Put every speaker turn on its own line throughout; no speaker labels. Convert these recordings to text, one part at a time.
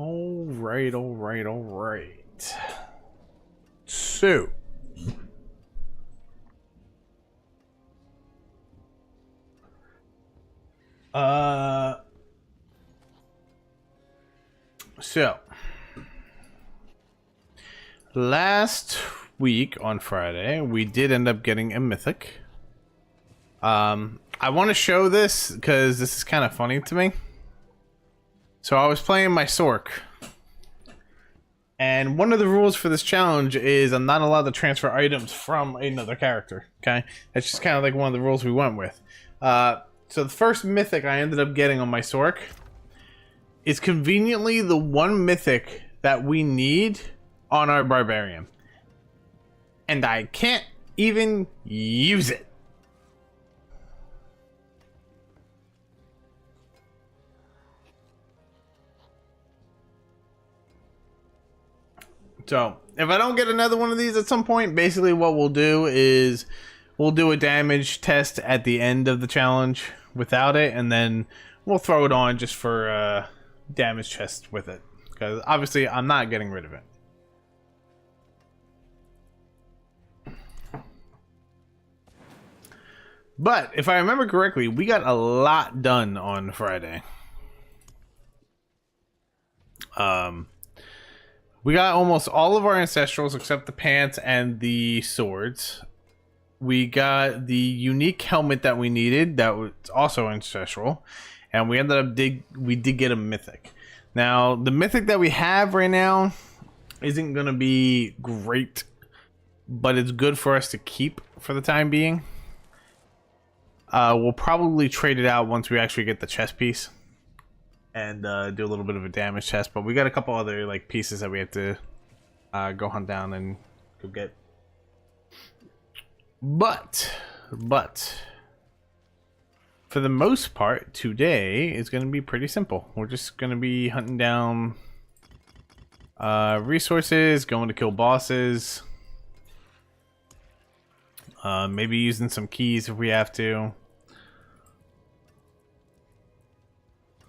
All right, all right, all right. So, uh, so last week on Friday, we did end up getting a mythic. I want to show this because this is kind of funny to me. So I was playing my Sork. And one of the rules for this challenge is I'm not allowed to transfer items from another character, okay? That's just kind of like one of the rules we went with. So the first mythic I ended up getting on my Sork is conveniently the one mythic that we need on our Barbarian. And I can't even use it. So, if I don't get another one of these at some point, basically what we'll do is we'll do a damage test at the end of the challenge without it, and then we'll throw it on just for damage test with it. Because obviously I'm not getting rid of it. But if I remember correctly, we got a lot done on Friday. We got almost all of our ancestrals except the pants and the swords. We got the unique helmet that we needed that was also ancestral, and we ended up we did get a mythic. Now the mythic that we have right now isn't gonna be great, but it's good for us to keep for the time being. We'll probably trade it out once we actually get the chest piece and do a little bit of a damage test, but we got a couple other like pieces that we have to go hunt down and go get. But for the most part today is going to be pretty simple. We're just going to be hunting down resources, going to kill bosses, maybe using some keys if we have to.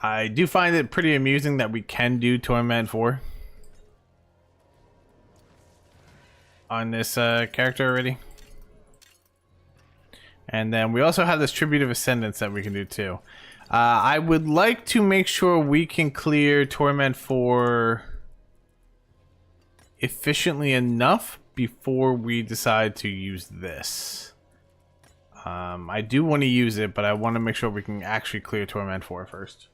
I do find it pretty amusing that we can do Torment 4 on this character already. And then we also have this Tribute of Ascendance that we can do too. I would like to make sure we can clear Torment 4 efficiently enough before we decide to use this. I do want to use it, but I want to make sure we can actually clear Torment 4 first.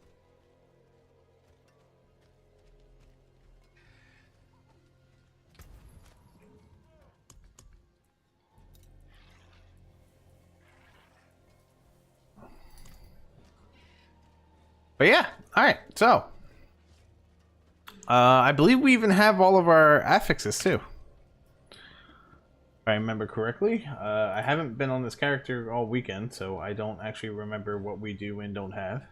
But yeah, alright, so. I believe we even have all of our affixes too. If I remember correctly. I haven't been on this character all weekend, so I don't actually remember what we do and don't have.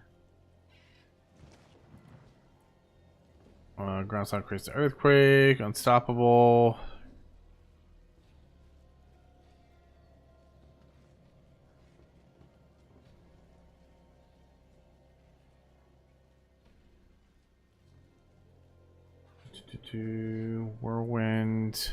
Ground sound creates the earthquake, unstoppable. Whirlwind.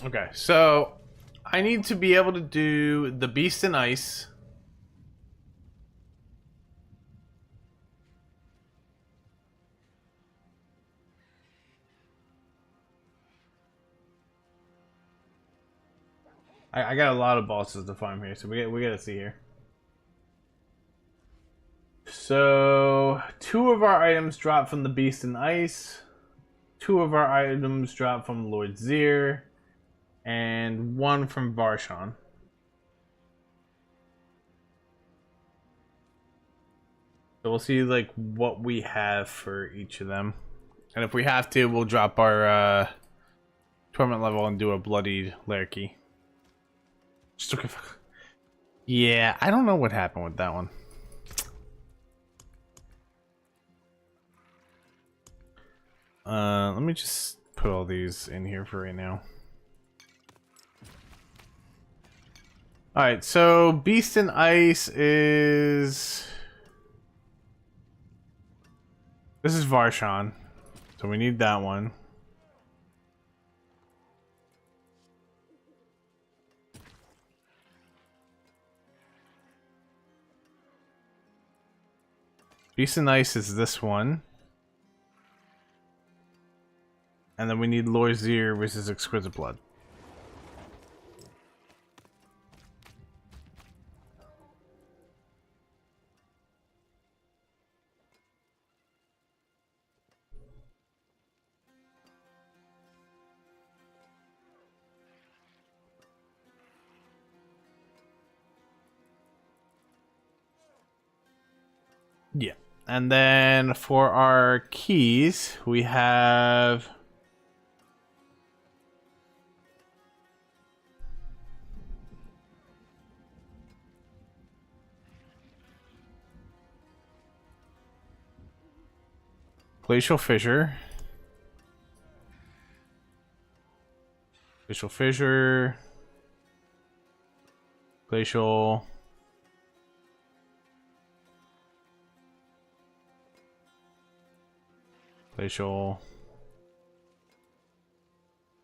Okay, so I need to be able to do the Beast in Ice. I got a lot of bosses to farm here, so we gotta see here. So 2 of our items drop from the Beast in Ice. 2 of our items drop from Lord Zir. And 1 from Varshan. So we'll see like what we have for each of them. And if we have to, we'll drop our torment level and do a bloodied Larky. Just okay. Yeah, I don't know what happened with that one. Let me just put all these in here for right now. Alright, so Beast and Ice is... This is Varshan. So we need that one. Beast and Ice is this one. And then we need Lord Zir versus Exquisite Blood. Yeah. And then for our keys, we have... Glacial Fissure. Glacial Fissure. Glacial. Glacial.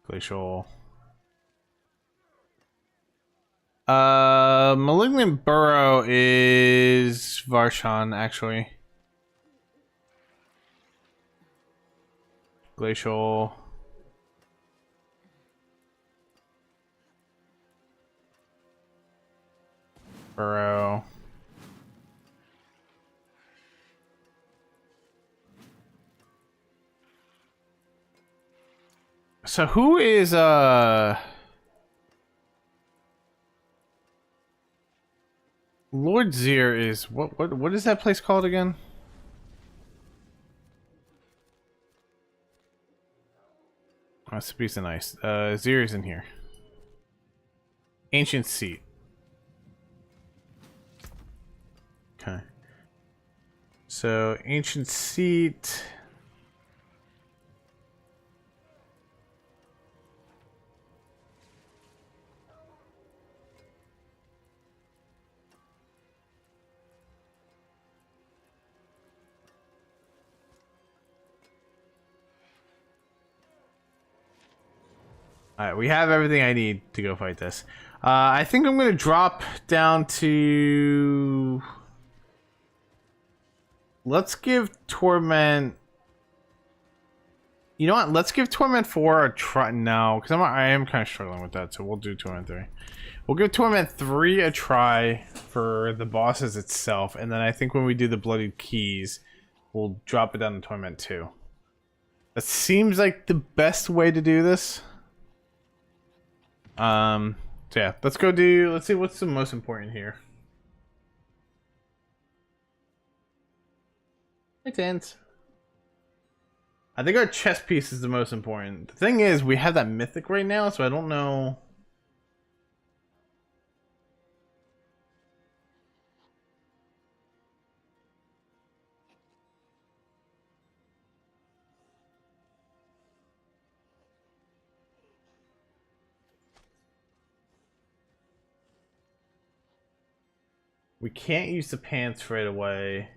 Glacial. Malignant Burrow is Varshan, actually. Glacial. Burrow. So who is Lord Zir is what is that place called again? Oh, it's a piece of nice. Zir is in here. Ancient Seat. Okay. So Ancient Seat. Alright, we have everything I need to go fight this. I think I'm gonna drop down to... Let's give Torment... You know what? Let's give Torment 4 a try now, because I am kind of struggling with that, so we'll do Torment 3. We'll give Torment 3 a try for the bosses itself, and then I think when we do the Bloodied Keys, we'll drop it down to Torment 2. That seems like the best way to do this. So yeah, let's see what's the most important here. Hey, Tans. I think our chess piece is the most important. The thing is, we have that mythic right now, so I don't know. We can't use the pants right away.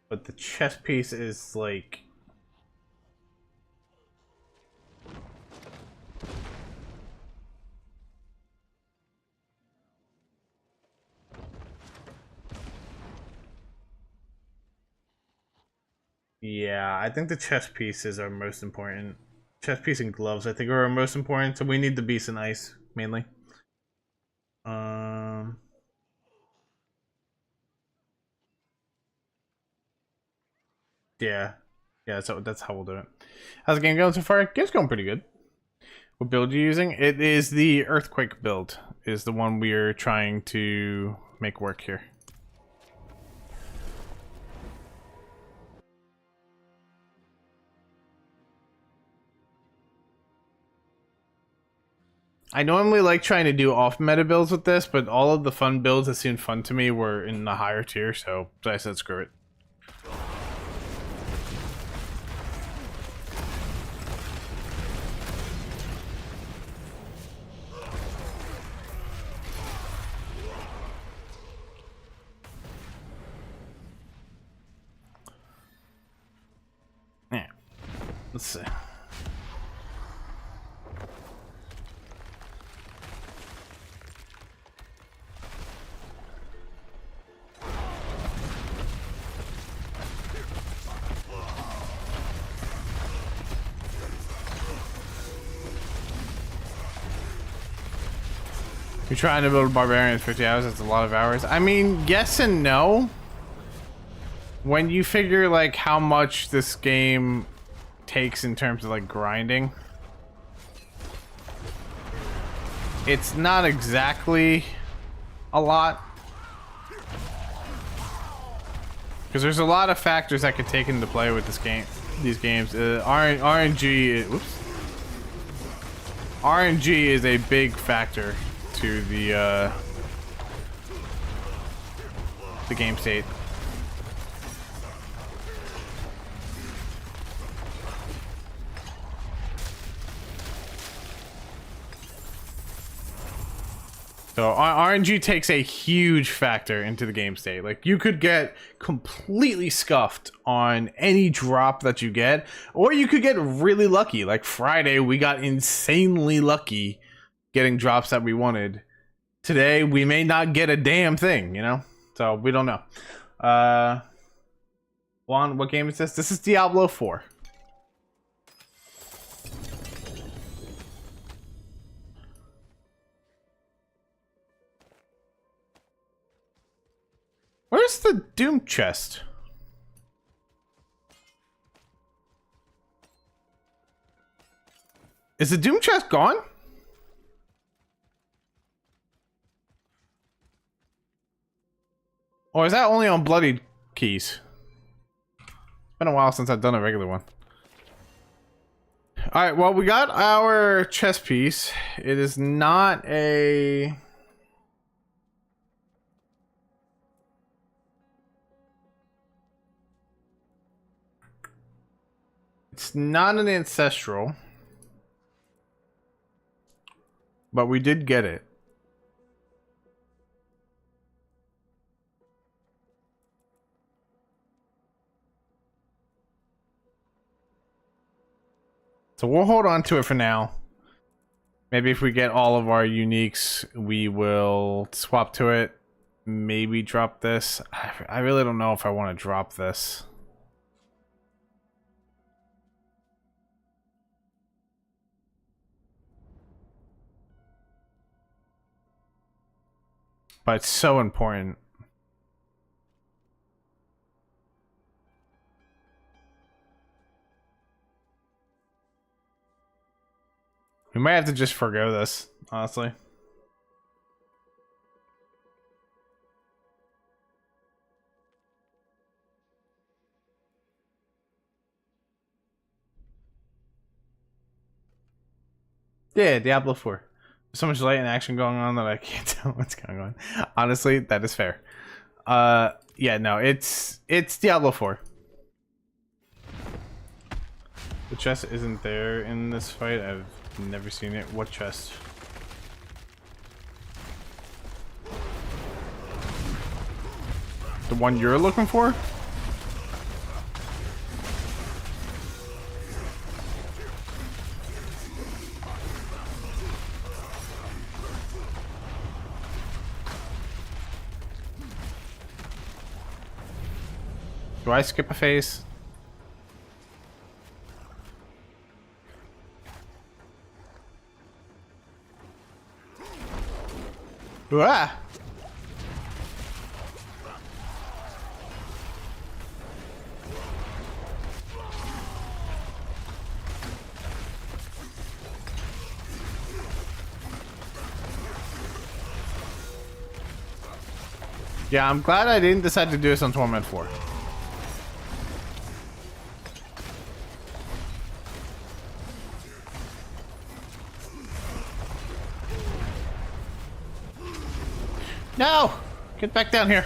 But the chess piece is like... Yeah, I think the chess pieces are most important. Chess piece and gloves, I think, are our most important. So we need the beast and ice, mainly. Yeah, so that's how we'll do it. How's the game going so far? Game's going pretty good. What build are you using? It is the Earthquake build, is the one we are trying to make work here. I normally like trying to do off meta builds with this, but all of the fun builds that seemed fun to me were in the higher tier, so I said screw it. Yeah. Let's see. You're trying to build Barbarian in 50 hours, that's a lot of hours. I mean, yes and no. When you figure like how much this game takes in terms of like grinding, it's not exactly a lot. Because there's a lot of factors that could take into play with this game, these games. RNG, whoops. RNG is a big factor to the game state. So RNG takes a huge factor into the game state. Like you could get completely scuffed on any drop that you get, or you could get really lucky. Like Friday, we got insanely lucky getting drops that we wanted. Today, we may not get a damn thing, you know? So we don't know. Juan, what game is this? This is Diablo 4. Where's the Doom chest? Is the Doom chest gone? Or is that only on bloodied keys? It's been a while since I've done a regular one. Alright, well, we got our chest piece. It is not a... It's not an ancestral. But we did get it. So we'll hold on to it for now. Maybe if we get all of our uniques, we will swap to it. Maybe drop this. I really don't know if I want to drop this. But it's so important. We might have to just forgo this, honestly. Yeah, Diablo 4. There's so much light and action going on that I can't tell what's going on. Honestly, that is fair. Yeah, no, it's Diablo 4. The chest isn't there in this fight. I've never seen it. What chest? The one you're looking for? Do I skip a phase? Ah! Yeah, I'm glad I didn't decide to do this on Torment 4. No! Get back down here.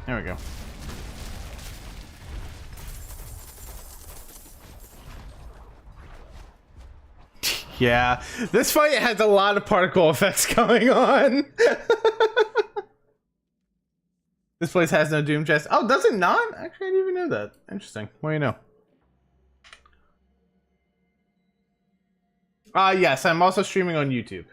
There we go. Yeah, this fight has a lot of particle effects going on. This place has no doom chest. Oh, does it not? Actually, I didn't even know that. Interesting. What do you know? Yes, I'm also streaming on YouTube.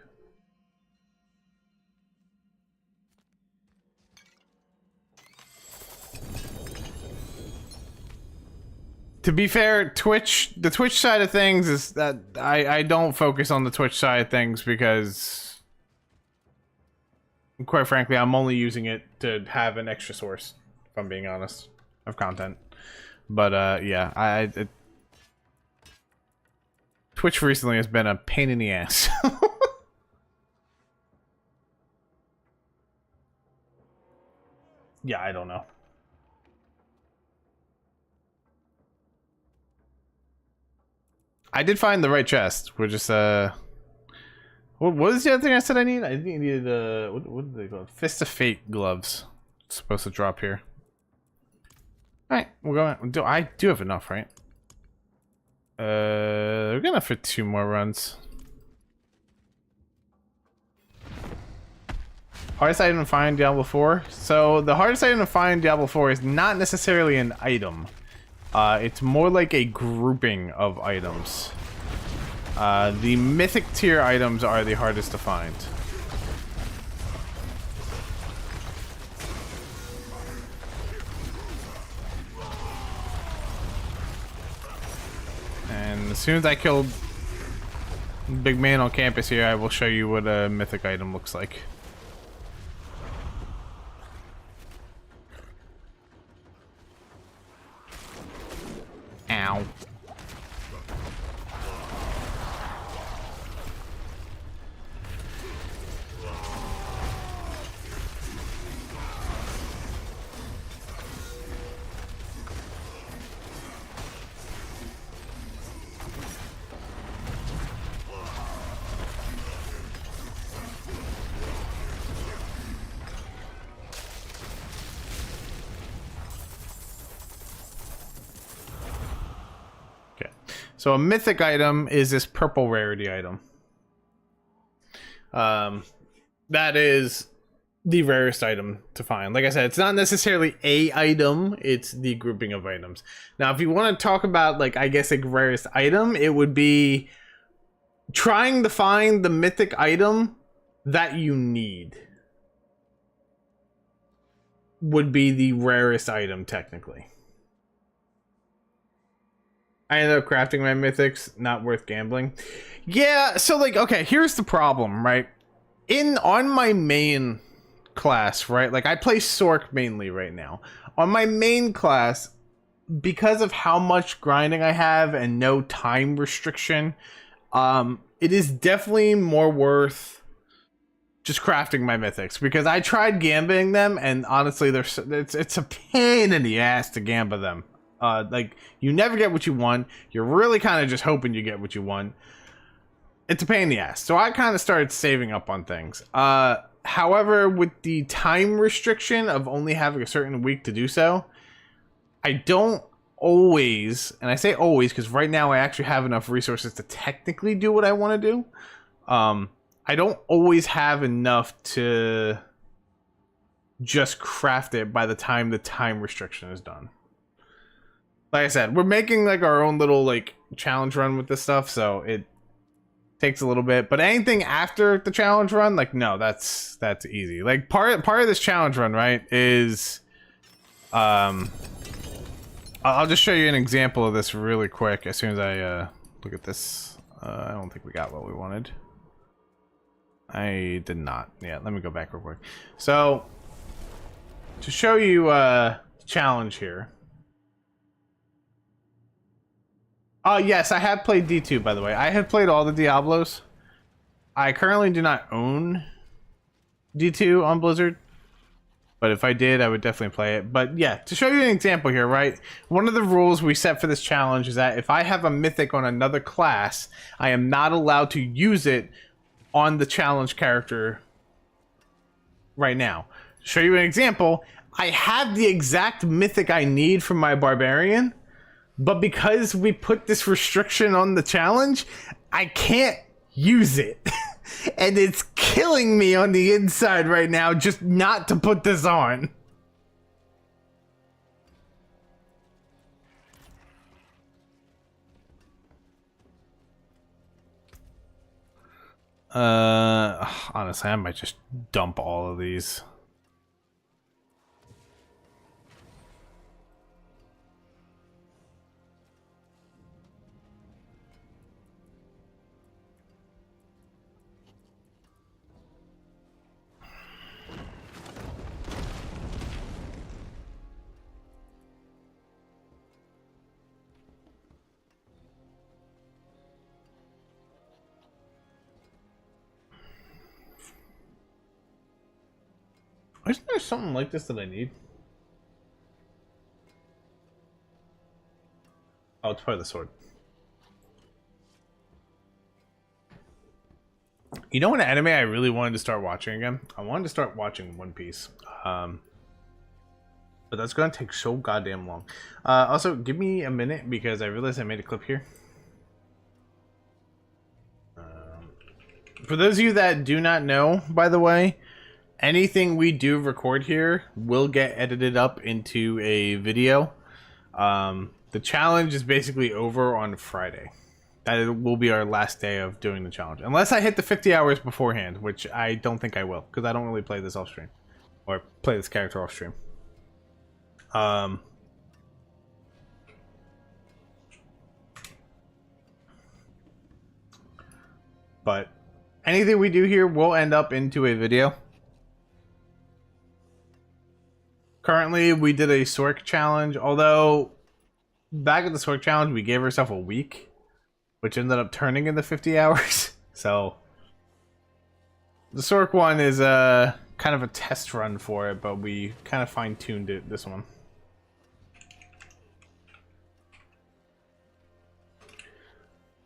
To be fair, the Twitch side of things is that I don't focus on the Twitch side of things because, quite frankly, I'm only using it to have an extra source, if I'm being honest, of content. But yeah, Twitch recently has been a pain in the ass. Yeah, I don't know. I did find the right chest. We're just what was the other thing I said I need? I needed what did they call it? Fist of Fate gloves. It's supposed to drop here. All right, we're going. I do have enough, right? We're gonna for 2 more runs. Hardest item to find Diablo 4. So the hardest item to find Diablo 4 is not necessarily an item. It's more like a grouping of items. The mythic tier items are the hardest to find. And as soon as I killed big man on campus here, I will show you what a mythic item looks like. Ow. So a mythic item is this purple rarity item. That is the rarest item to find. Like I said, it's not necessarily a item, it's the grouping of items. Now, if you want to talk about, like, I guess a rarest item, it would be trying to find the mythic item that you need. Would be the rarest item, technically. I ended up crafting my mythics, not worth gambling. Yeah, so like, okay, here's the problem, right? On my main class, right? Like, I play Sork mainly right now. On my main class, because of how much grinding I have and no time restriction, it is definitely more worth just crafting my mythics, because I tried gambling them, and honestly, it's a pain in the ass to gamble them. Like, you never get what you want. You're really kind of just hoping you get what you want. It's a pain in the ass. So I kind of started saving up on things. However, with the time restriction of only having a certain week to do so, I don't always, and I say always because right now I actually have enough resources to technically do what I want to do. I don't always have enough to just craft it by the time the time restriction is done. Like I said, we're making like our own little like challenge run with this stuff, so it takes a little bit. But anything after the challenge run, like, no, that's easy. Like part of this challenge run, right, is I'll just show you an example of this really quick as soon as I look at this. I don't think we got what we wanted. I did not. Yeah, let me go back real quick. So to show you challenge here. Yes, I have played D2, by the way. I have played all the Diablos. I currently do not own D2 on Blizzard. But if I did, I would definitely play it. But yeah, to show you an example here, right? One of the rules we set for this challenge is that if I have a mythic on another class, I am not allowed to use it on the challenge character right now. To show you an example, I have the exact mythic I need for my Barbarian, but because we put this restriction on the challenge, I can't use it. And it's killing me on the inside right now just not to put this on. Honestly, I might just dump all of these. Isn't there something like this that I need? Oh, it's probably the sword. You know what anime I really wanted to start watching again? I wanted to start watching One Piece. But that's gonna take so goddamn long. Also, give me a minute because I realized I made a clip here. For those of you that do not know, by the way, anything we do record here will get edited up into a video. The challenge is basically over on Friday. That will be our last day of doing the challenge. Unless I hit the 50 hours beforehand, which I don't think I will, because I don't really play this off stream. Or play this character off stream. But anything we do here will end up into a video. Currently, we did a Sork challenge, although back at the Sork challenge, we gave ourselves a week, which ended up turning into 50 hours. So the Sork one is kind of a test run for it, but we kind of fine-tuned it, this one.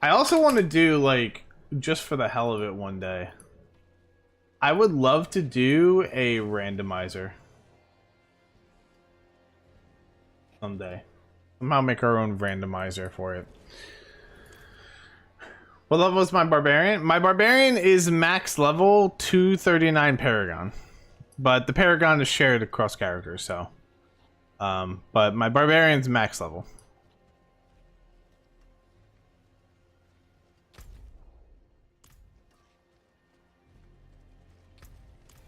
I also want to do, like, just for the hell of it one day, I would love to do a randomizer. Someday. Somehow make our own randomizer for it. What level is my Barbarian? My Barbarian is max level 239 Paragon. But the Paragon is shared across characters, so. But my Barbarian's max level.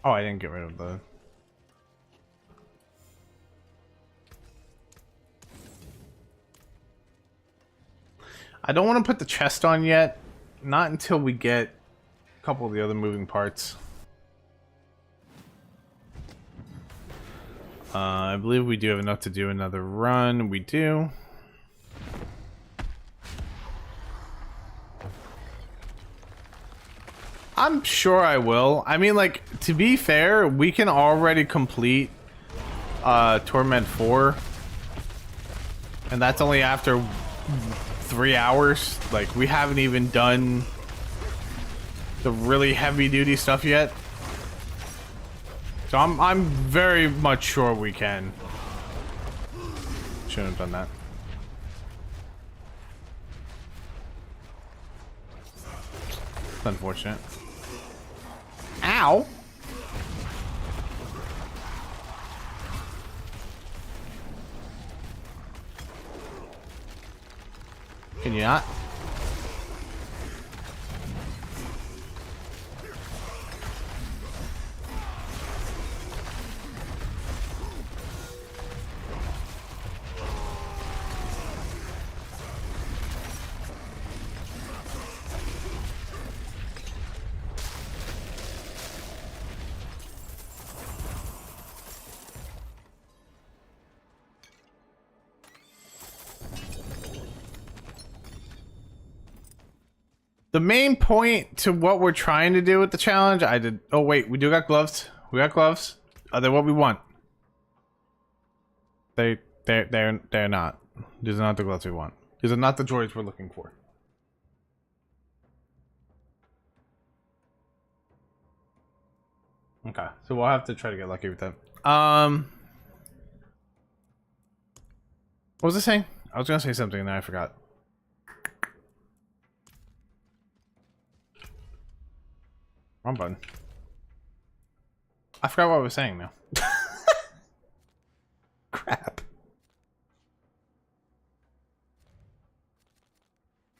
Oh, I didn't get rid of the... I don't want to put the chest on yet. Not until we get a couple of the other moving parts. I believe we do have enough to do another run. We do. I'm sure I will. I mean, like, to be fair, we can already complete Torment 4. And that's only after 3 hours. Like, we haven't even done the really heavy duty stuff yet. So I'm very much sure we can. Shouldn't have done that. It's unfortunate. Ow! Can you not? The main point to what we're trying to do with the challenge, I did... Oh, wait, we do got gloves. We got gloves. Are they what we want? They're not. These are not the gloves we want. These are not the droids we're looking for. Okay, so we'll have to try to get lucky with that. What was I saying? I was gonna say something and then I forgot. Wrong button. I forgot what I was saying now. Crap.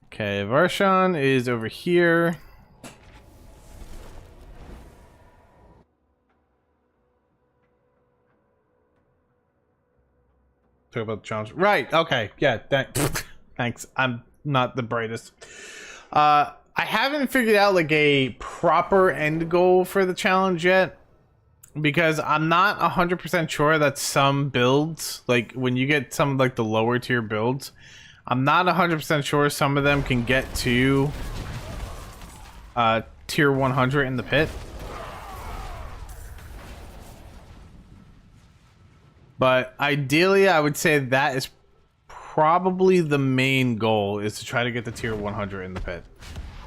Okay, Varshan is over here. Talk about the challenge. Right, okay. Yeah, thanks. I'm not the brightest. I haven't figured out like a proper end goal for the challenge yet. Because I'm not 100% sure that some builds, like when you get some like the lower tier builds, I'm not 100% sure some of them can get to tier 100 in the pit. But ideally, I would say that is probably the main goal, is to try to get the tier 100 in the pit.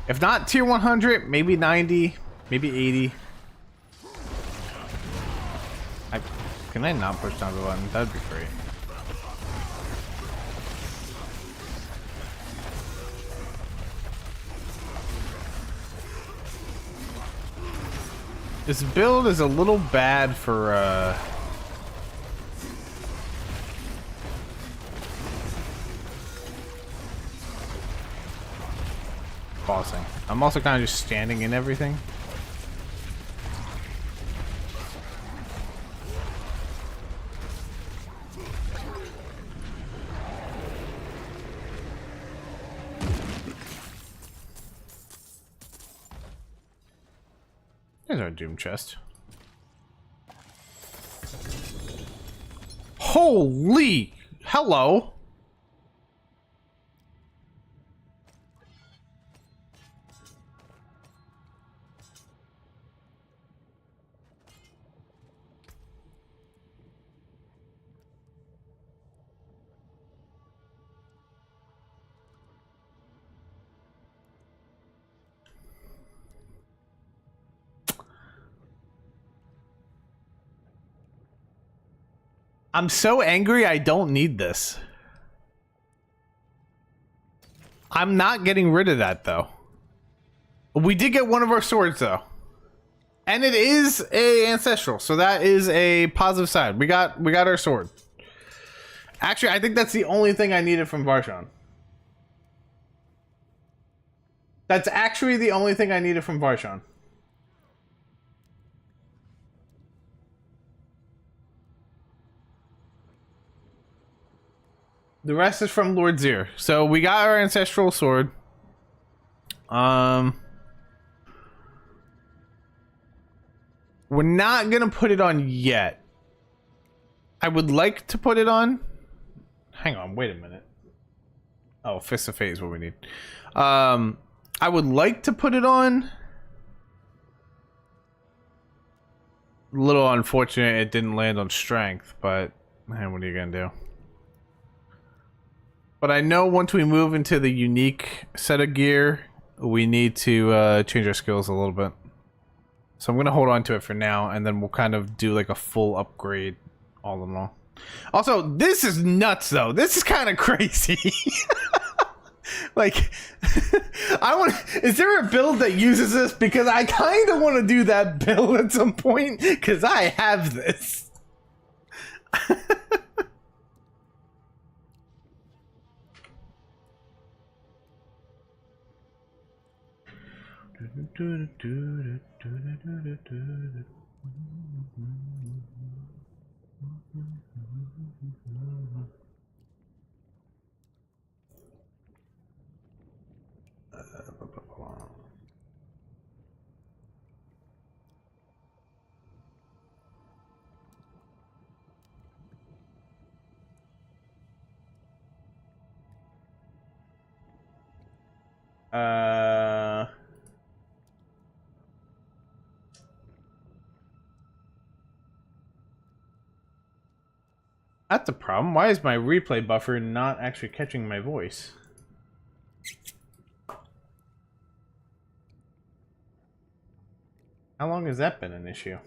If not tier 100, maybe 90, maybe 80. Can I not push down the button? That'd be great. This build is a little bad for bossing. I'm also kind of just standing in everything. There's our doom chest. Holy! Hello! I'm so angry I don't need this. I'm not getting rid of that though. We did get one of our swords though. And it is a ancestral, so that is a positive side. We got our sword. Actually, I think that's the only thing I needed from Varshan. That's actually the only thing I needed from Varshan. The rest is from Lord Zir. So we got our ancestral sword. We're not gonna put it on yet. I would like to put it on. Hang on, wait a minute. Oh, Fist of Fate is what we need. I would like to put it on. A little unfortunate it didn't land on strength, but man, what are you gonna do? But I know once we move into the unique set of gear, we need to change our skills a little bit. So I'm going to hold on to it for now, and then we'll kind of do like a full upgrade all in all. Also, this is nuts though. This is kind of crazy. Like, is there a build that uses this? Because I kind of want to do that build at some point, because I have this. That's a problem. Why is my replay buffer not actually catching my voice? How long has that been an issue?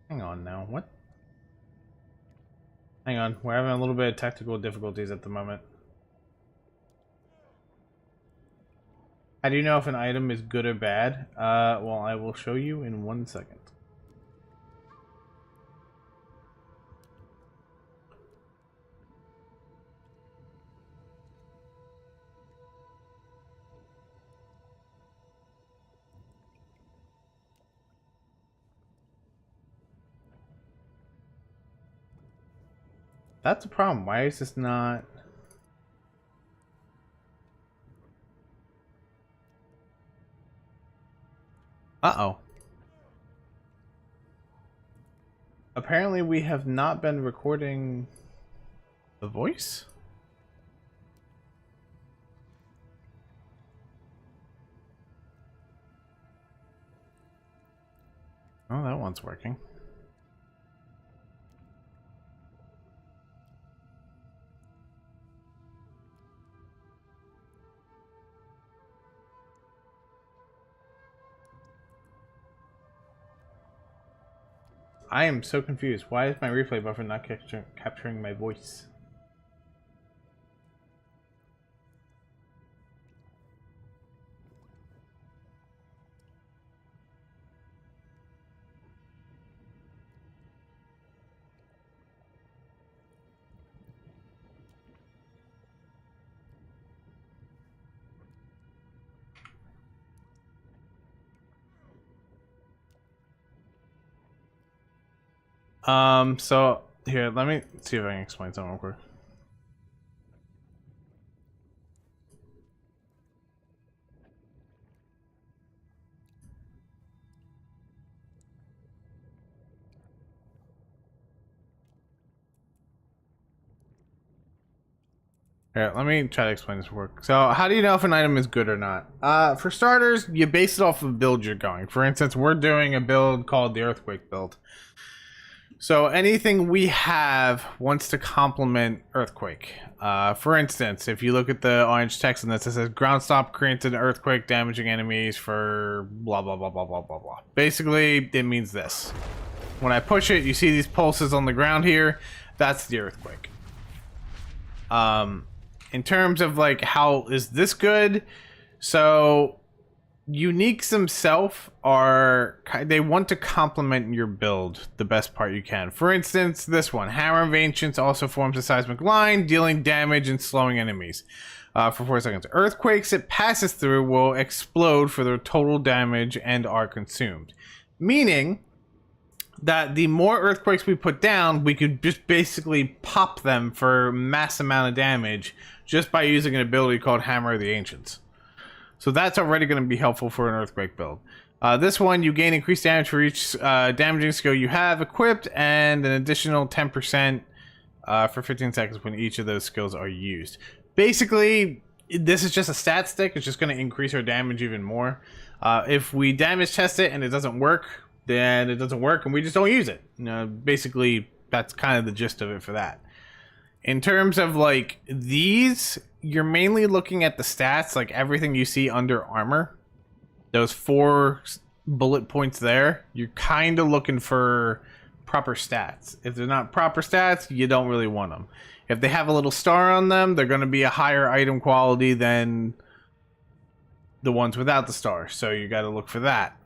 Hang on now, what? Hang on, we're having a little bit of technical difficulties at the moment. How do you know if an item is good or bad? Well, I will show you in 1 second. That's a problem. Why is this not... Uh-oh. Apparently we have not been recording the voice? Oh, that one's working. I am so confused. Why is my replay buffer not capturing my voice? So here, let me see if I can explain something real quick. Here, let me try to explain this real quick. So, how do you know if an item is good or not? For starters, you base it off of the build you're going. For instance, we're doing a build called the Earthquake build. So anything we have wants to complement Earthquake. For instance, if you look at the orange text in this, it says ground stop creates an earthquake damaging enemies for blah blah blah blah blah blah blah. Basically, it means this. When I push it, you see these pulses on the ground here. That's the earthquake. In terms of like how is this good? So uniques themselves they want to complement your build the best part you can. For instance, this one, Hammer of Ancients, also forms a seismic line, dealing damage and slowing enemies for 4 seconds. Earthquakes it passes through will explode for their total damage and are consumed. Meaning that the more earthquakes we put down, we could just basically pop them for mass amount of damage just by using an ability called Hammer of the Ancients. So that's already going to be helpful for an earthquake build. This one, you gain increased damage for each damaging skill you have equipped, and an additional 10% for 15 seconds when each of those skills are used. Basically, this is just a stat stick. It's just going to increase our damage even more. If we damage test it and it doesn't work, then it doesn't work and we just don't use it. Basically, that's kind of the gist of it for that. In terms of like these, you're mainly looking at the stats, like everything you see under armor. Those 4 bullet points there, you're kind of looking for proper stats. If they're not proper stats, you don't really want them. If they have a little star on them, they're going to be a higher item quality than the ones without the star. So you got to look for that.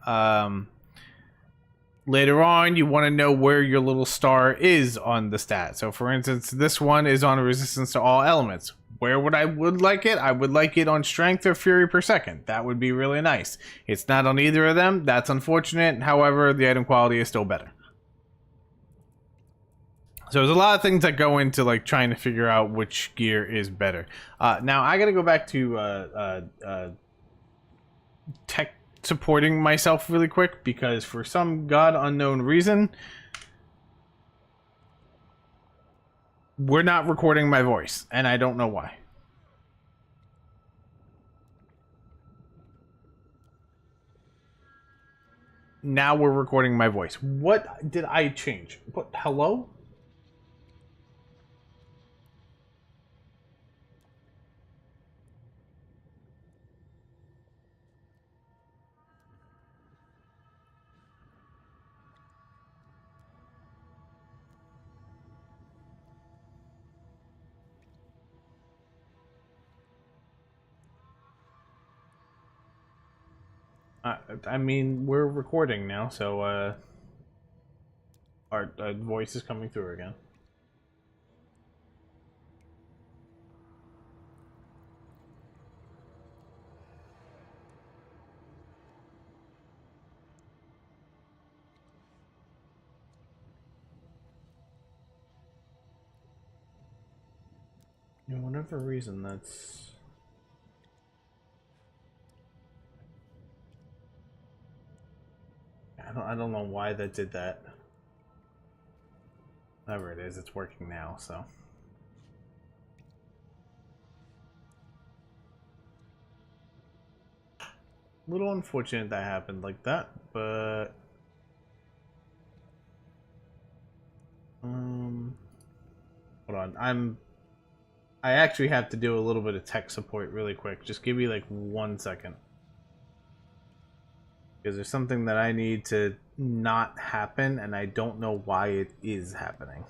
Later on, you want to know where your little star is on the stat. So for instance, this one is on resistance to all elements. Where would I like it? I would like it on strength or fury per second. That would be really nice. It's not on either of them. That's unfortunate. However, the item quality is still better. So there's a lot of things that go into like trying to figure out which gear is better. Now I got to go back to supporting myself really quick because for some god unknown reason, we're not recording my voice, and I don't know why. Now we're recording my voice. What did I change? What? Hello? I mean, we're recording now, so our voice is coming through again. For whatever reason, that's... I don't know why that did that. Whatever it is, it's working now, so... Little unfortunate that happened like that, but... Hold on, I actually have to do a little bit of tech support really quick. Just give me like 1 second. Because there's something that I need to not happen, and I don't know why it is happening.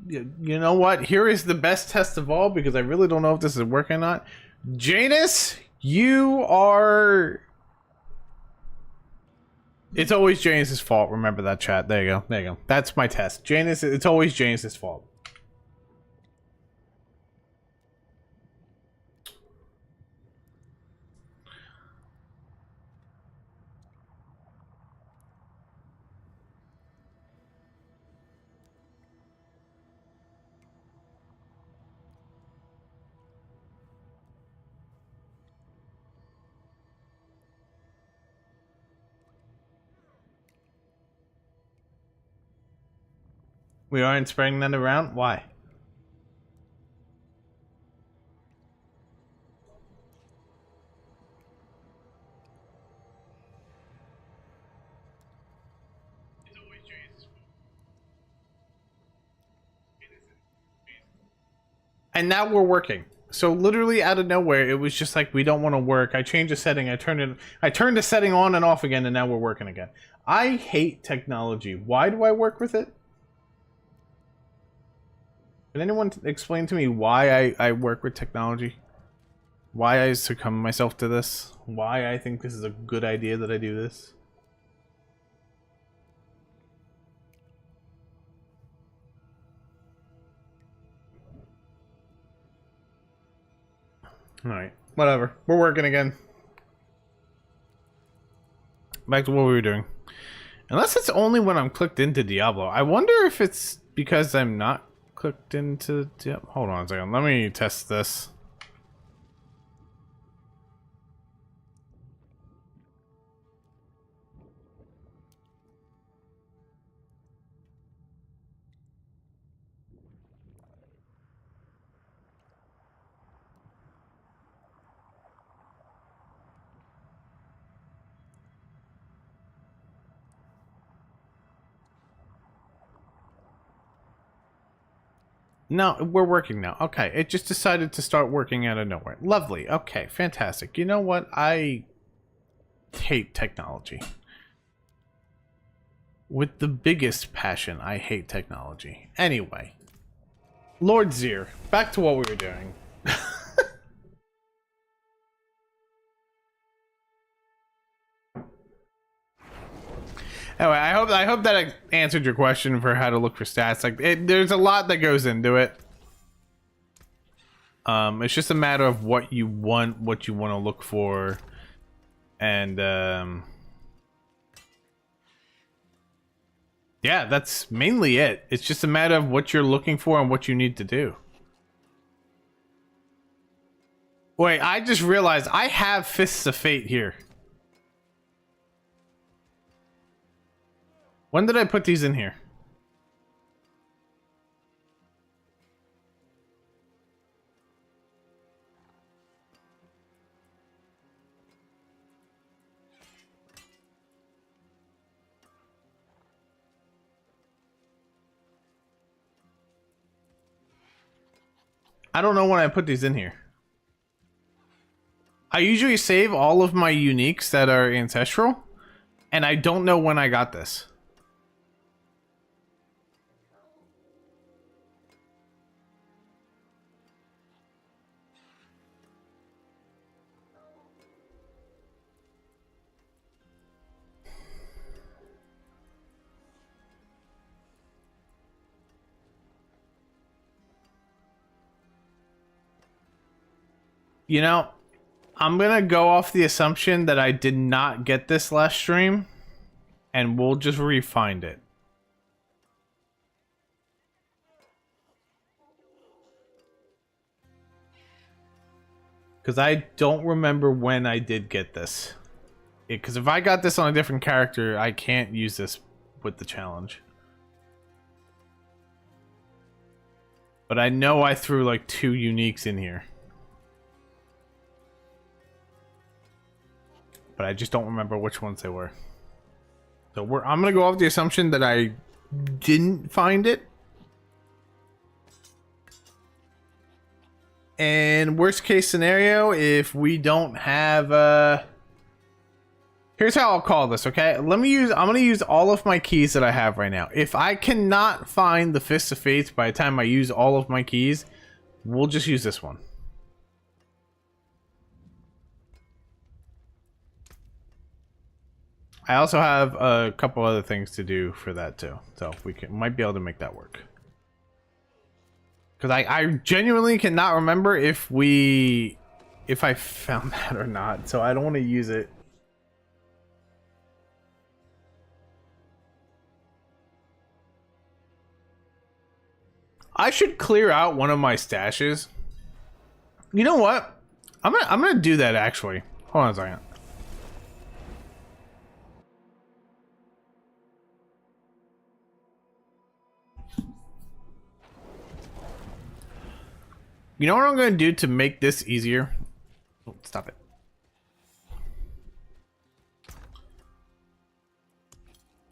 You know what? Here is the best test of all, because I really don't know if this is working or not. Janus, you are... It's always Janus's fault. Remember that, chat. There you go. There you go. That's my test. Janus, it's always Janus's fault. We aren't spreading that around? Why? And now we're working. So literally out of nowhere, it was just like, we don't want to work. I changed a setting. I turned the setting on and off again, and now we're working again. I hate technology. Why do I work with it? Can anyone explain to me why I work with technology? Why I succumb myself to this? Why I think this is a good idea that I do this? Alright, whatever. We're working again. Back to what we were doing. Unless it's only when I'm clicked into Diablo. I wonder if it's because I'm not clicked into Diablo. Hold on a second. Let me test this. No, we're working now. Okay, it just decided to start working out of nowhere. Lovely. Okay, fantastic. You know what? I hate technology. with the biggest passion. I hate technology. Anyway, Lord Zir, back to what we were doing. Anyway, I hope that I answered your question for how to look for stats. Like, there's a lot that goes into it. It's just a matter of what you want to look for, and yeah, that's mainly it. It's just a matter of what you're looking for and what you need to do. Wait, I just realized I have Fists of Fate here. When did I put these in here? I don't know when I put these in here. I usually save all of my uniques that are ancestral, and I don't know when I got this. You know, I'm gonna go off the assumption that I did not get this last stream, and we'll just re-find it. Because I don't remember when I did get this. Because if I got this on a different character, I can't use this with the challenge. But I know I threw like 2 uniques in here. But I just don't remember which ones they were. So I'm gonna go off the assumption that I didn't find it. And worst case scenario, if we don't have here's how I'll call this, okay? I'm gonna use all of my keys that I have right now. If I cannot find the Fist of Fates by the time I use all of my keys, we'll just use this one. I also have a couple other things to do for that too, so we might be able to make that work. Because I genuinely cannot remember if I found that or not, so I don't want to use it. I should clear out one of my stashes. You know what? I'm gonna do that actually. Hold on a second. You know what I'm going to do to make this easier? Oh, stop it.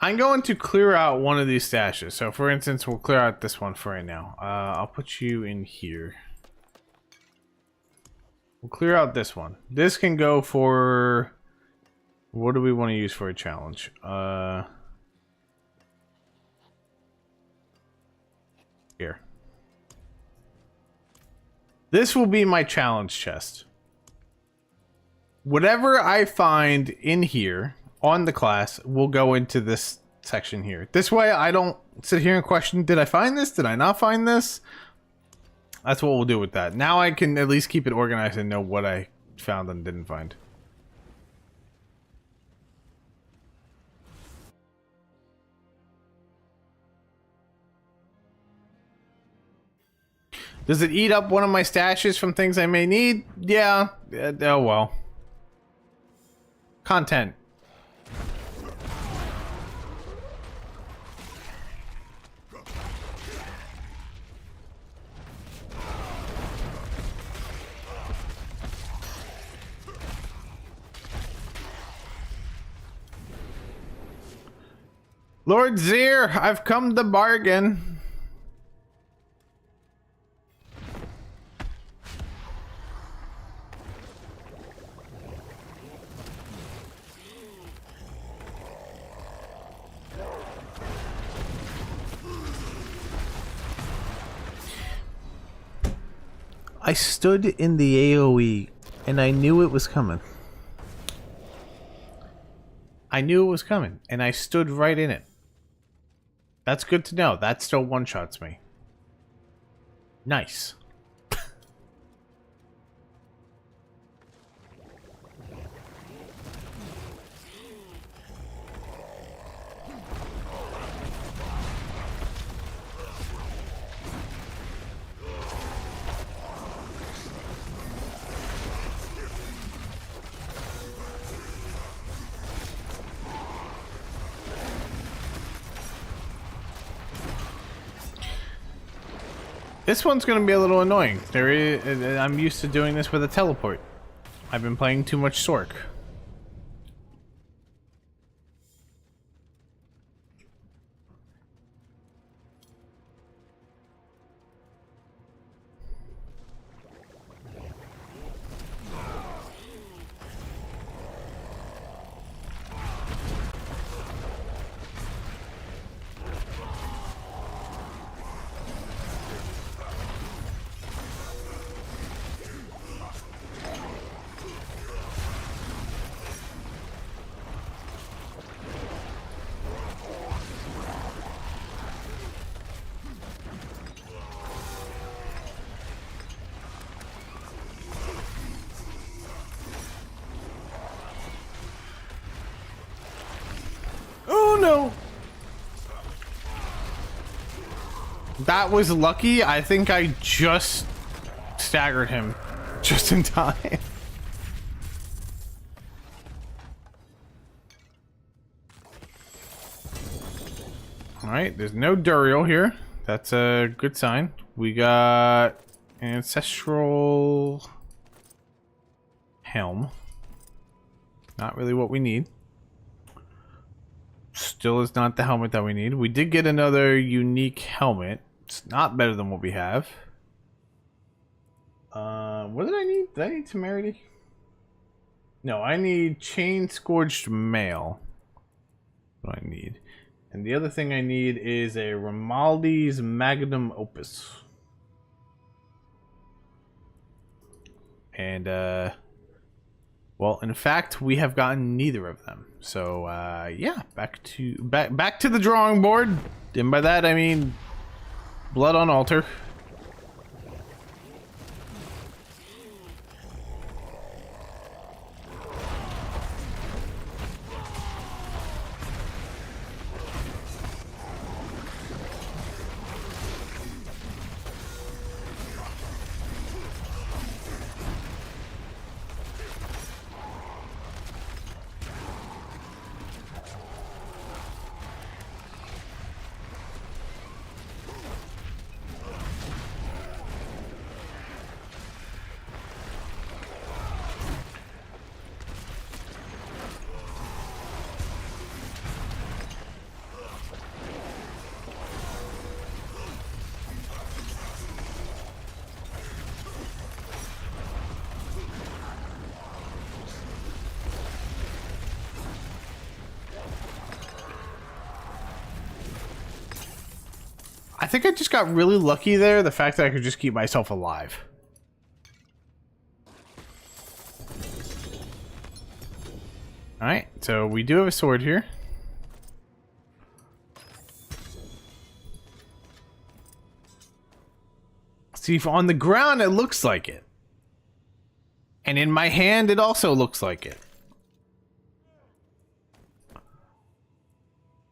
I'm going to clear out one of these stashes. So for instance, we'll clear out this one for right now. I'll put you in here. We'll clear out this one. This can go for... What do we want to use for a challenge? Here. This will be my challenge chest. Whatever I find in here on the class will go into this section here. This way I don't sit here and question, did I find this? Did I not find this? That's what we'll do with that. Now I can at least keep it organized and know what I found and didn't find. Does it eat up one of my stashes from things I may need? Yeah. Oh well. Content. Lord Zir, I've come to bargain. I stood in the AoE and I knew it was coming. I knew it was coming and I stood right in it. That's good to know. That still one-shots me. Nice. This one's going to be a little annoying. I'm used to doing this with a teleport. I've been playing too much Sork. Oh no! That was lucky. I think I just staggered him just in time. Alright, there's no Duriel here. That's a good sign. We got Ancestral Helm. Not really what we need. Still is not the helmet that we need. We did get another unique helmet. It's not better than what we have. What did I need? Did I need temerity? No, I need chain scourged mail. What do I need? And the other thing I need is a Romaldi's magnum opus. And well, in fact, we have gotten neither of them. So yeah, back to the drawing board. And by that I mean blood on altar. I think I just got really lucky there, the fact that I could just keep myself alive. Alright, so we do have a sword here. See, if on the ground it looks like it. And in my hand it also looks like it.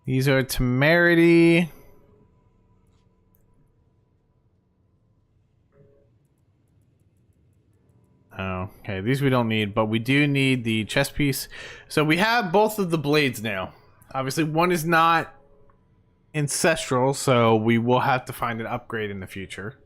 These are temerity. Oh, okay, these we don't need, but we do need the chest piece. So we have both of the blades now. Obviously, one is not ancestral, so we will have to find an upgrade in the future.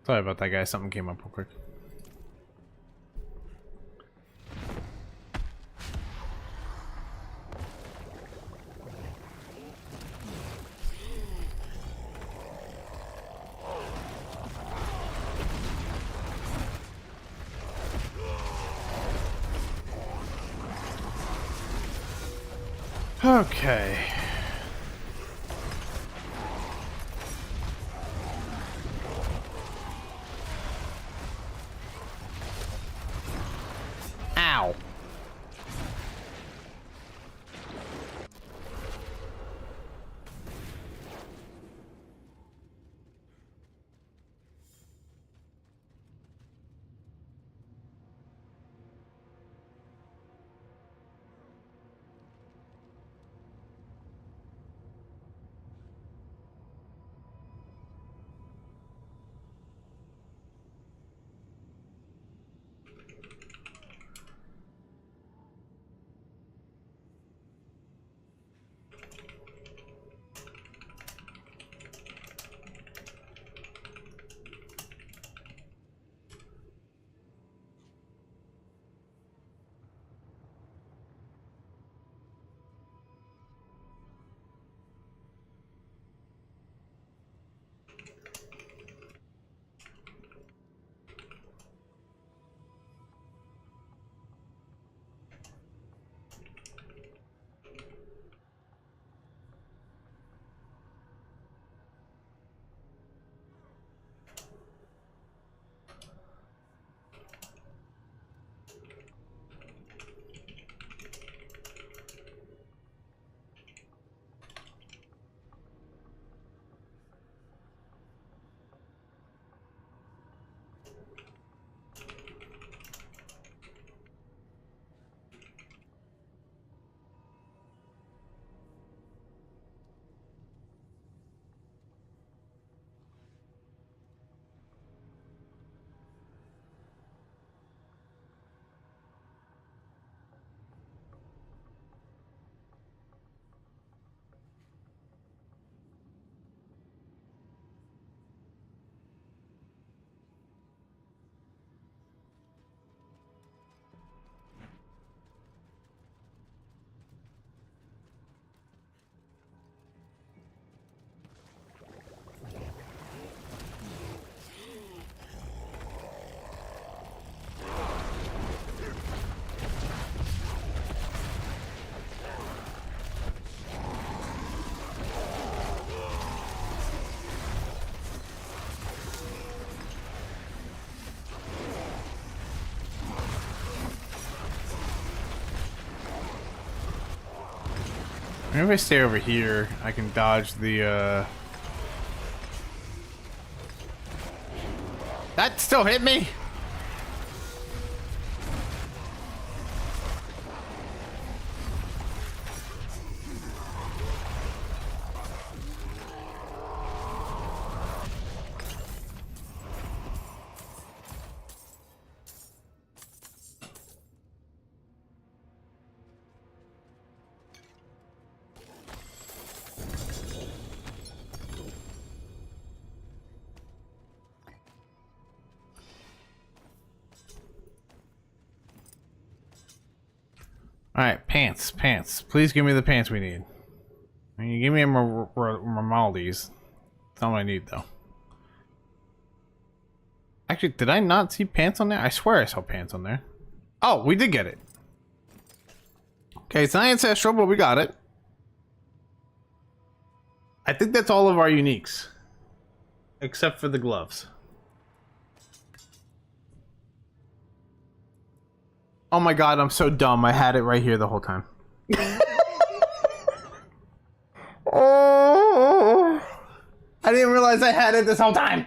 Sorry about that, guys. Something came up real quick. Okay. Ow. Maybe if I stay over here, I can dodge the, That still hit me? Alright, pants, pants. Please give me the pants we need. I mean, you give me a Maldi's. That's all I need, though. Actually, did I not see pants on there? I swear I saw pants on there. Oh, we did get it. Okay, it's not ancestral, but we got it. I think that's all of our uniques. Except for the gloves. Oh my god, I'm so dumb. I had it right here the whole time. Oh, I didn't realize I had it this whole time.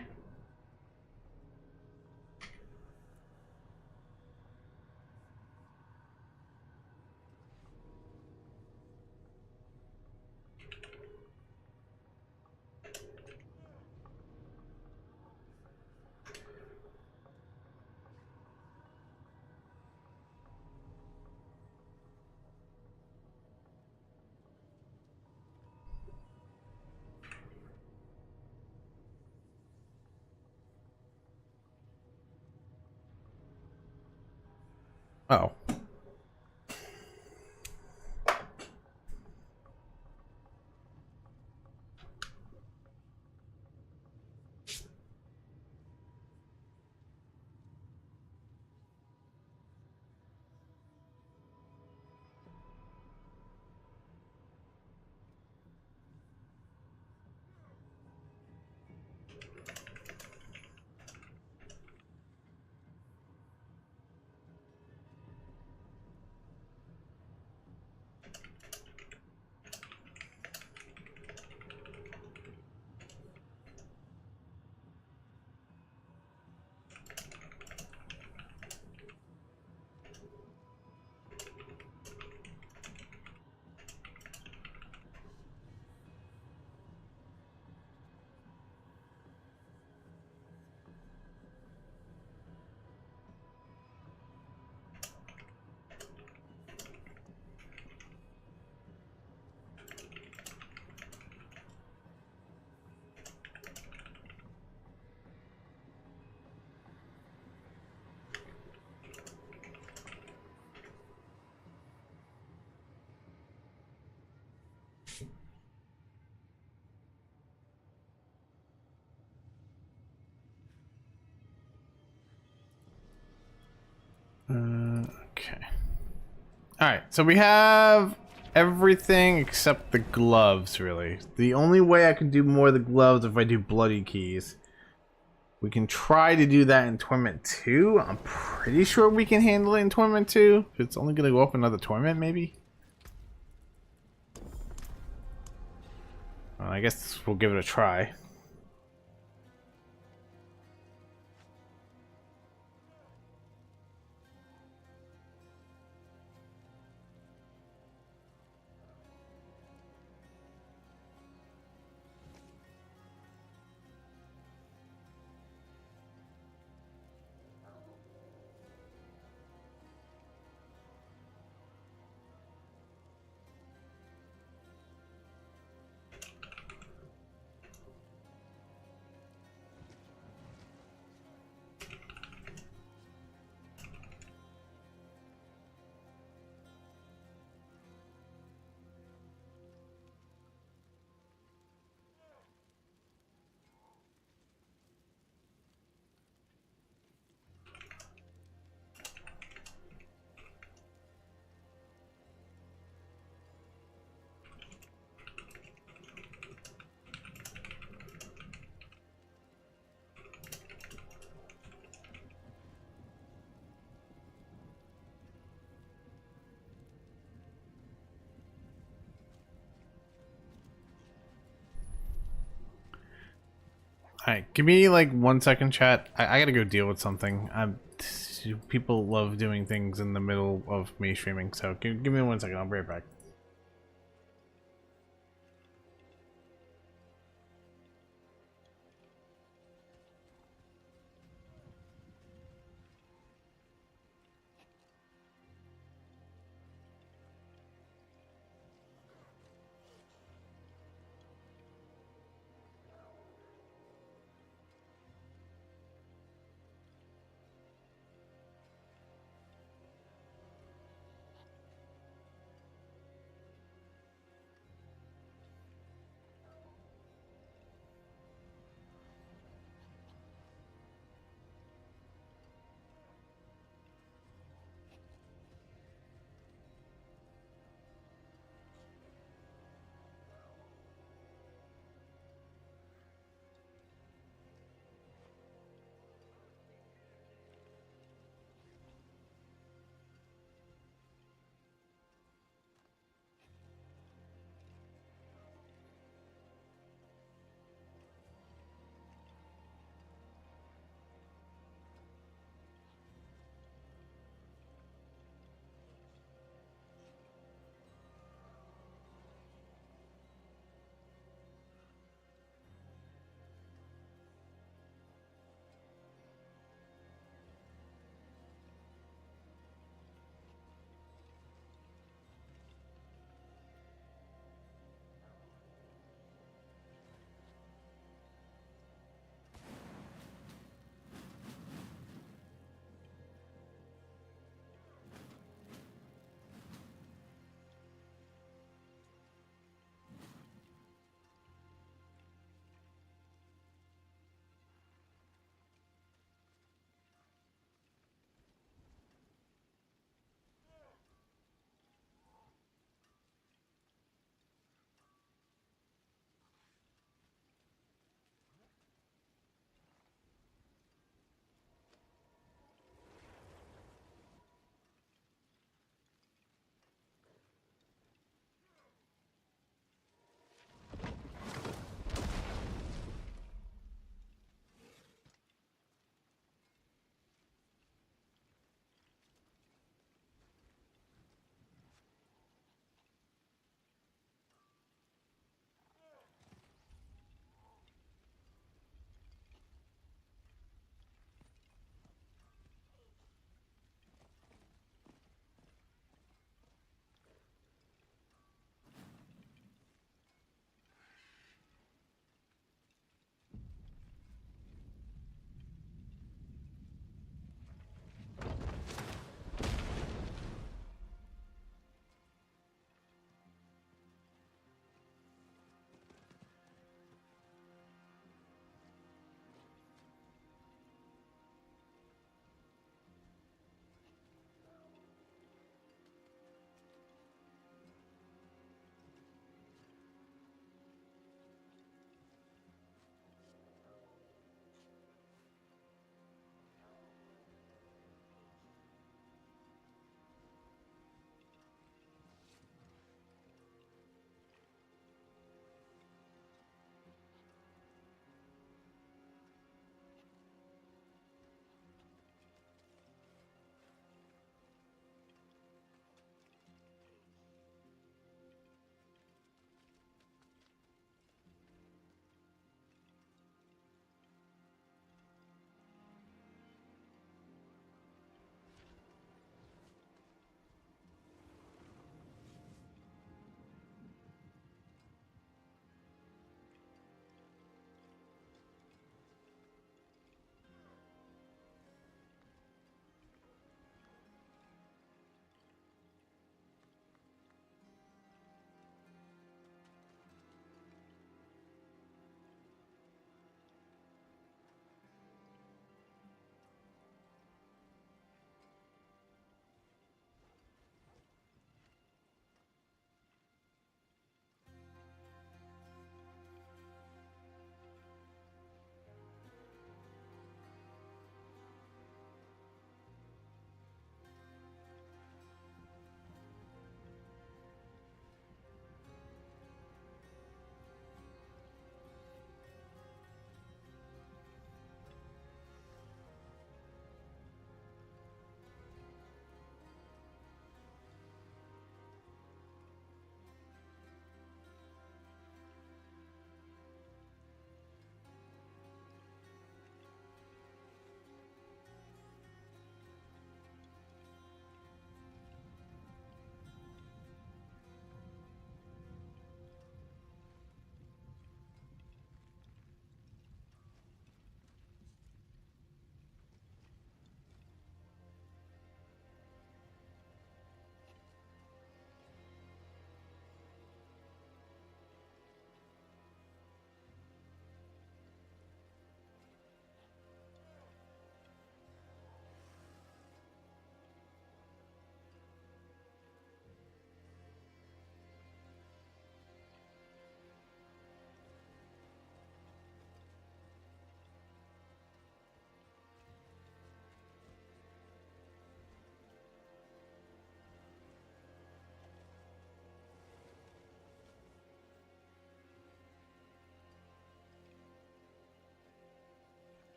Oh. Okay. Alright, so we have everything except the gloves, really. The only way I can do more of the gloves if I do bloody keys. We can try to do that in Torment 2. I'm pretty sure we can handle it in Torment 2. It's only going to go up another Torment, maybe? Well, I guess we'll give it a try. Alright, give me like 1 second, chat. I gotta go deal with something. People love doing things in the middle of me streaming, so give me 1 second. I'll be right back.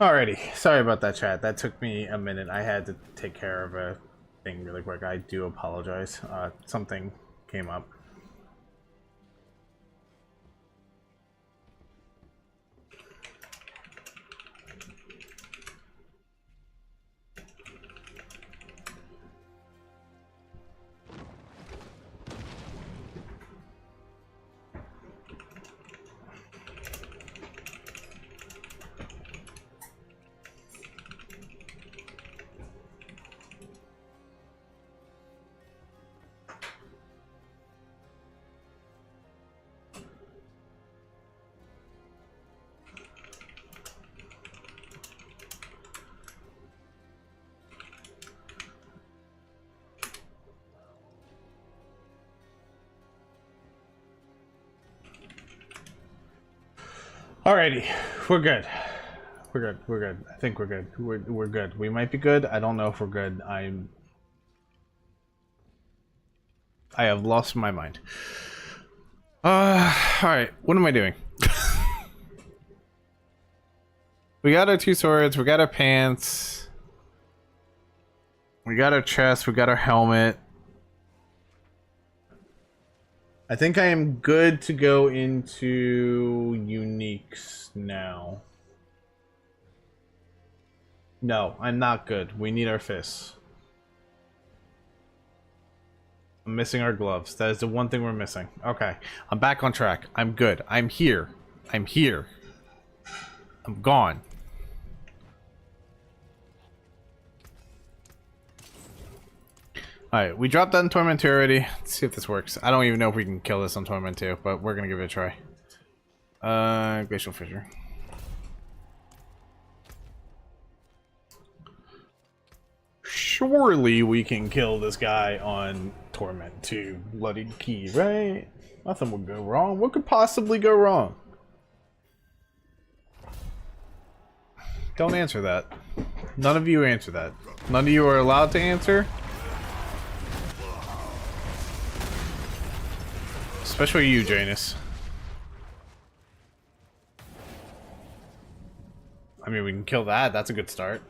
Alrighty, sorry about that, chat. That took me a minute. I had to take care of a thing really quick. I do apologize. Something came up. Alrighty, we're good. We're good. We're good. I think we're good. We're good. We might be good. I don't know if we're good. I have lost my mind. Alright. What am I doing? We got our 2 swords. We got our pants. We got our chest. We got our helmet. I think I am good to go into uniques now. No, I'm not good. We need our fists. I'm missing our gloves. That is the one thing we're missing. Okay, I'm back on track. I'm good. I'm here. I'm here. I'm gone. Alright, we dropped that in Torment 2 already. Let's see if this works. I don't even know if we can kill this on Torment 2, but we're gonna give it a try. Glacial Fissure. Surely we can kill this guy on Torment 2. Bloodied Key, right? Nothing would go wrong. What could possibly go wrong? Don't answer that. None of you answer that. None of you are allowed to answer. Especially you, Janus. I mean, we can kill that. That's a good start.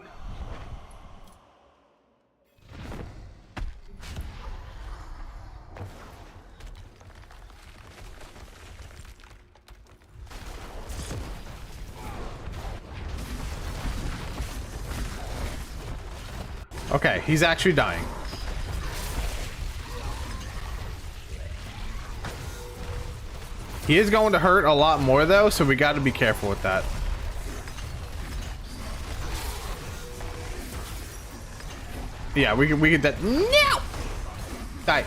Okay, he's actually dying. He is going to hurt a lot more though, so we got to be careful with that. Yeah, we could that. No! Die.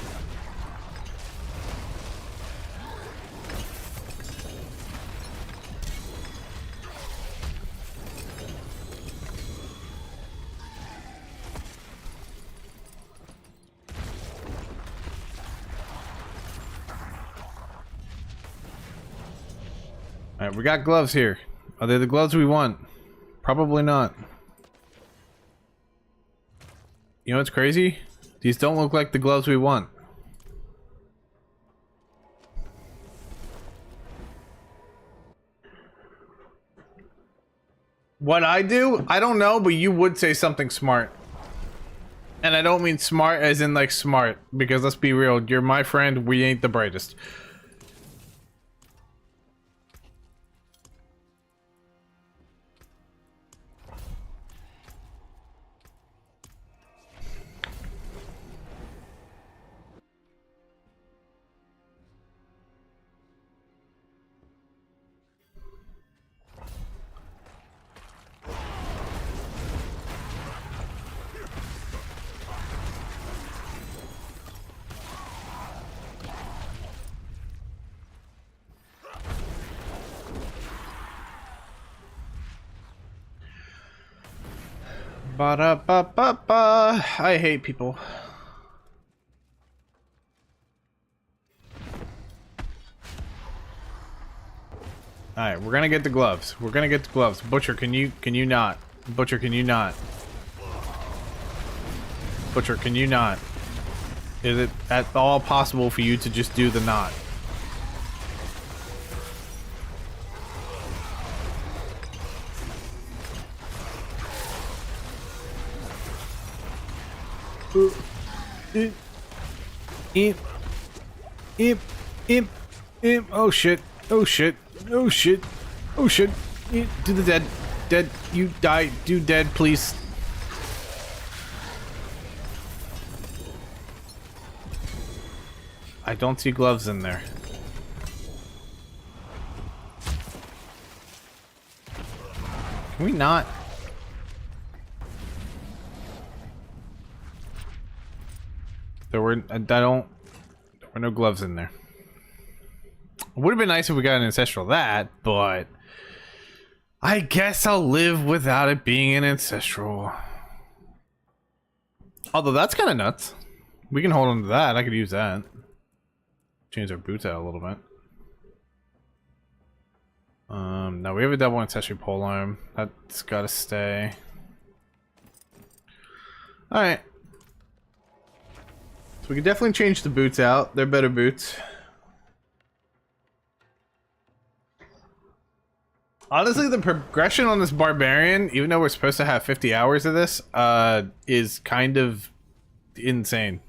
Alright, we got gloves here. Are they the gloves we want? Probably not. You know what's crazy? These don't look like the gloves we want. What I do? I don't know, but you would say something smart. And I don't mean smart as in like smart, because let's be real, you're my friend, we ain't the brightest. Ba-da-ba-ba-ba. I hate people. Alright, we're gonna get the gloves. We're gonna get the gloves. Butcher, can you not? Butcher, can you not? Butcher, can you not? Is it at all possible for you to just do the knot? Imp. Imp. Imp. Imp. Oh shit. Oh shit. Oh shit. Oh shit. Do the dead. Dead. You die. Do dead, please. I don't see gloves in there. Can we not? There were no gloves in there. It would have been nice if we got an ancestral that, but I guess I'll live without it being an ancestral. Although that's kind of nuts. We can hold on to that. I could use that. Change our boots out a little bit. Now we have a double ancestral polearm. That's gotta stay. Alright. So we can definitely change the boots out. They're better boots. Honestly, the progression on this Barbarian, even though we're supposed to have 50 hours of this, is kind of insane.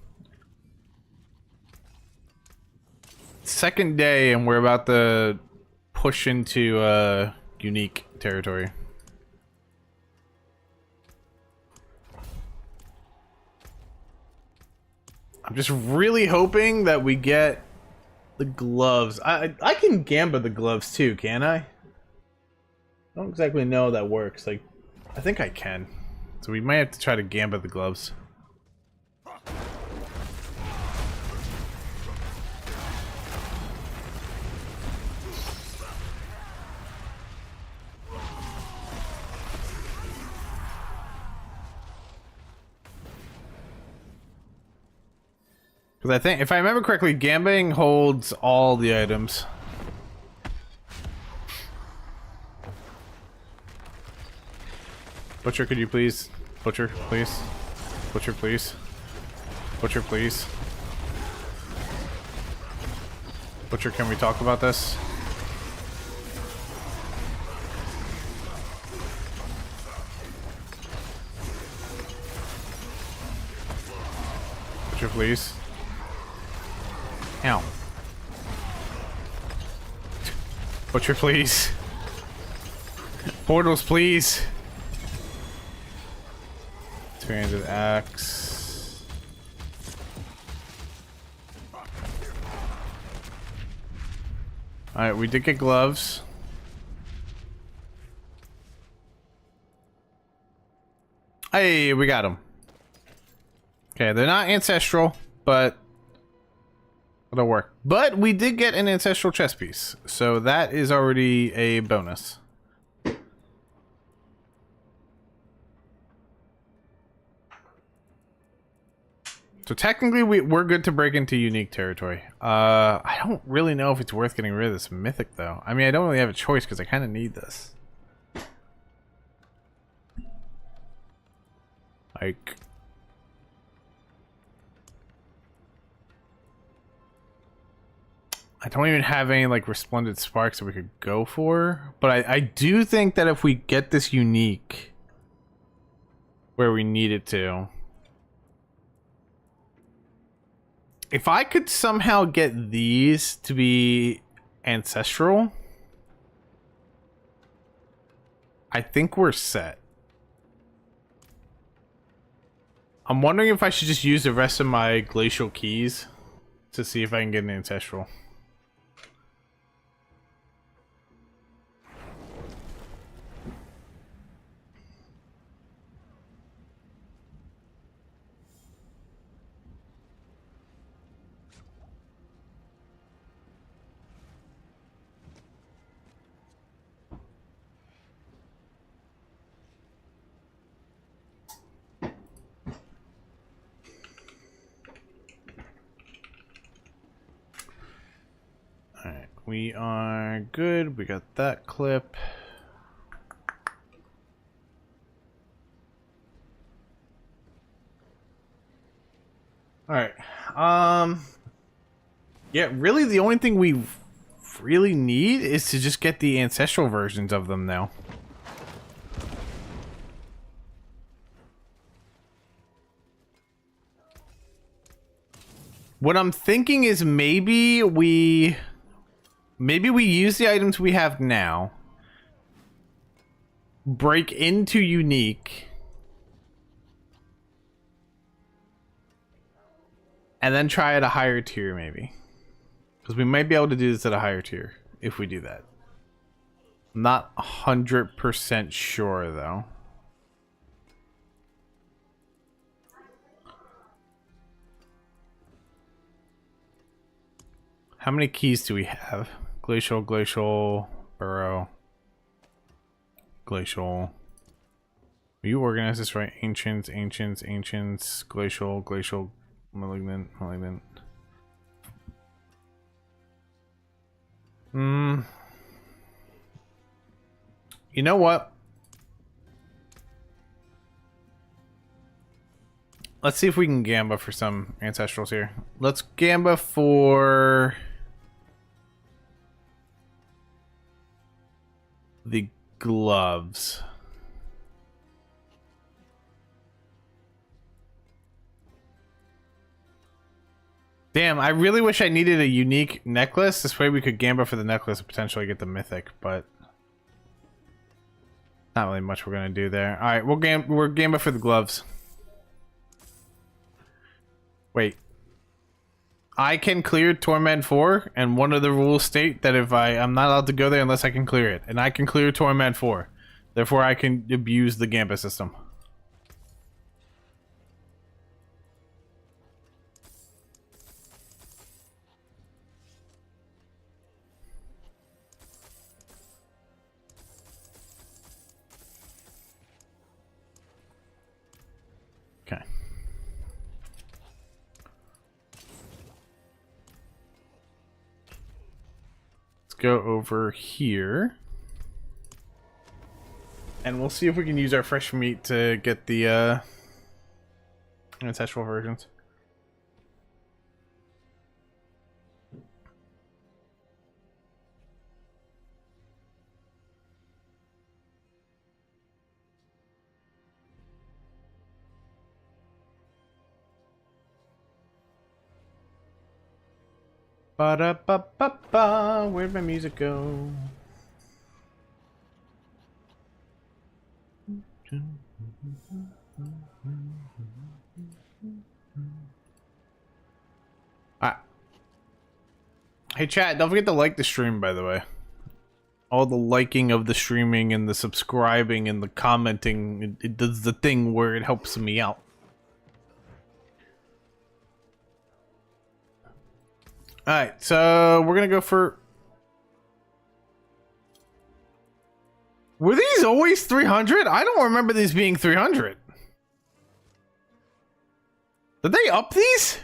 Second day and we're about to push into unique territory. I'm just really hoping that we get the gloves. I can gamba the gloves too, can I? I don't exactly know how that works. Like, I think I can. So we might have to try to gamba the gloves. Because I think, if I remember correctly, gambling holds all the items. Butcher, could you please? Butcher, please. Butcher, please. Butcher, please. Butcher, can we talk about this? Butcher, please. Ow. Butcher, please. Portals, please. Two-handed axe. Alright, we did get gloves. Hey, we got them. Okay, they're not ancestral, but it'll work. But we did get an ancestral chest piece, so that is already a bonus. So technically we're good to break into unique territory. I don't really know if it's worth getting rid of this mythic though. I mean, I don't really have a choice because I kind of need this. Like, I don't even have any like resplendent sparks that we could go for, but I do think that if we get this unique where we need it to, if I could somehow get these to be ancestral, I think we're set. I'm wondering if I should just use the rest of my glacial keys to see if I can get an ancestral. Alright, we are good. We got that clip. Alright. Yeah, really the only thing we really need is to just get the ancestral versions of them now. What I'm thinking is maybe we use the items we have now, break into unique, and then try at a higher tier maybe. Because we might be able to do this at a higher tier if we do that. I'm not 100% sure though. How many keys do we have? Glacial, glacial, burrow, glacial. Will you organize this right? Ancients, ancients, ancients, glacial, glacial, malignant, malignant. You know what? Let's see if we can gamba for some ancestrals here. Let's gamba for the gloves. Damn, I really wish I needed a unique necklace. This way we could gamba for the necklace and potentially get the mythic, but not really much we're gonna do there. All right, we're gamba for the gloves. Wait. I can clear Torment 4, and one of the rules state that if I'm not allowed to go there unless I can clear it. And I can clear Torment 4. Therefore, I can abuse the Gamba system. Okay. Go over here and we'll see if we can use our fresh meat to get the ancestral versions. Ba-da-ba-ba-ba, where'd my music go? Ah. Hey chat, don't forget to like the stream, by the way. All the liking of the streaming and the subscribing and the commenting, it does the thing where it helps me out. Alright, so we're gonna go for... Were these always 300? I don't remember these being 300. Did they up these?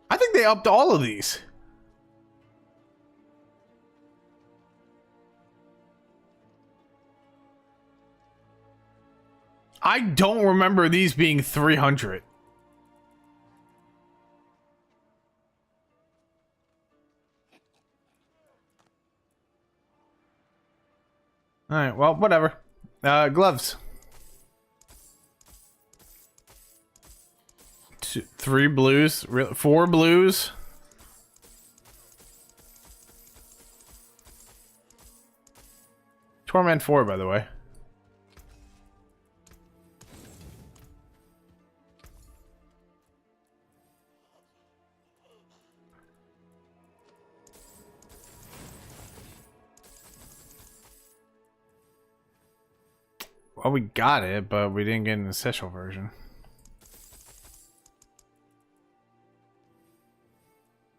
I think they upped all of these. I don't remember these being 300. Alright, well, whatever. Gloves. 3 blues. 4 blues. Torment 4, by the way. Well, we got it, but we didn't get an essential version.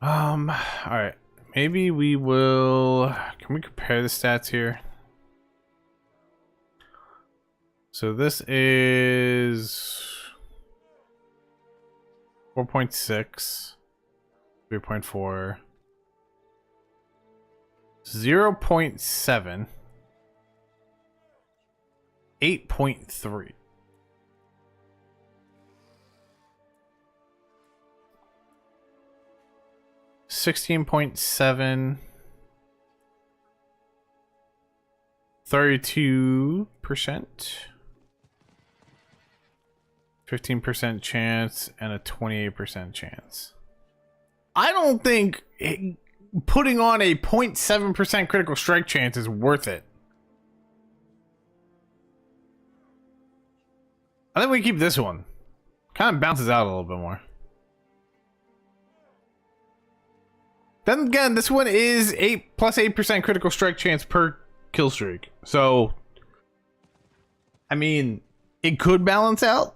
Alright. Maybe we will... Can we compare the stats here? So this is... 4.6. 3.4. 0.7. 8.3. $16.7. 32%. 15% chance and a 28% chance. I don't think putting on a 0.7% critical strike chance is worth it. I think we keep this one. Kind of bounces out a little bit more. Then again, this one is 8% critical strike chance per kill streak. So, I mean, it could balance out.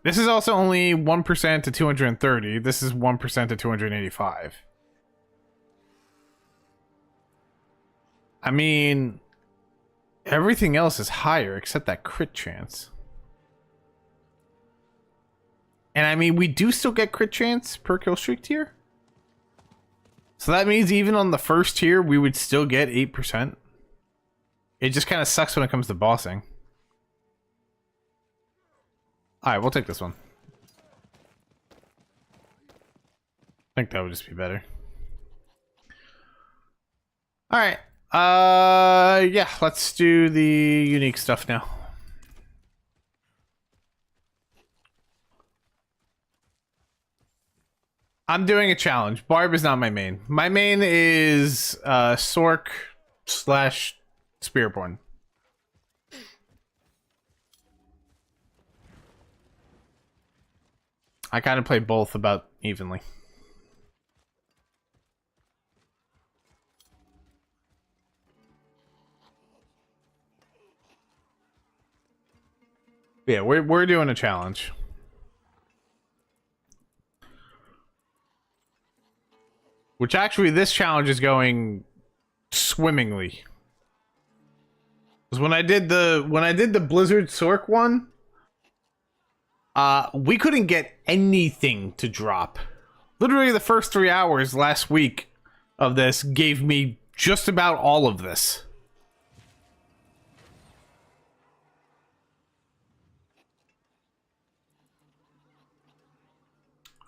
This is also only 1% to 230. This is 1% to 285. I mean, everything else is higher except that crit chance. And I mean, we do still get crit chance per kill streak tier. So that means even on the first tier, we would still get 8%. It just kind of sucks when it comes to bossing. Alright, we'll take this one. I think that would just be better. Alright. Yeah, let's do the unique stuff now. I'm doing a challenge. Barb is not my main. My main is Sork / Spearborn. I kind of play both about evenly. Yeah, we're doing a challenge. Which actually, this challenge is going swimmingly. Because when I did the Blizzard Sork one, we couldn't get anything to drop. Literally the first 3 hours last week of this gave me just about all of this.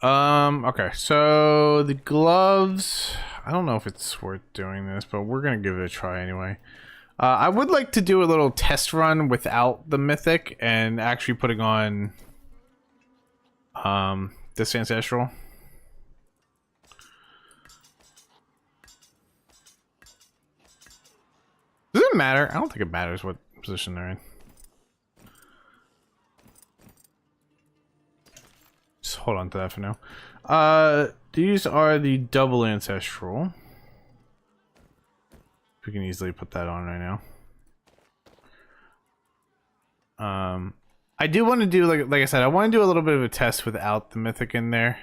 Okay, so the gloves, I don't know if it's worth doing this, but we're gonna give it a try anyway. I would like to do a little test run without the mythic and actually putting on this ancestral. Does it matter? I don't think it matters what position they're in. Just hold on to that for now. These are the double ancestral. We can easily put that on right now. I do want to do, like I said, I want to do a little bit of a test without the mythic in there.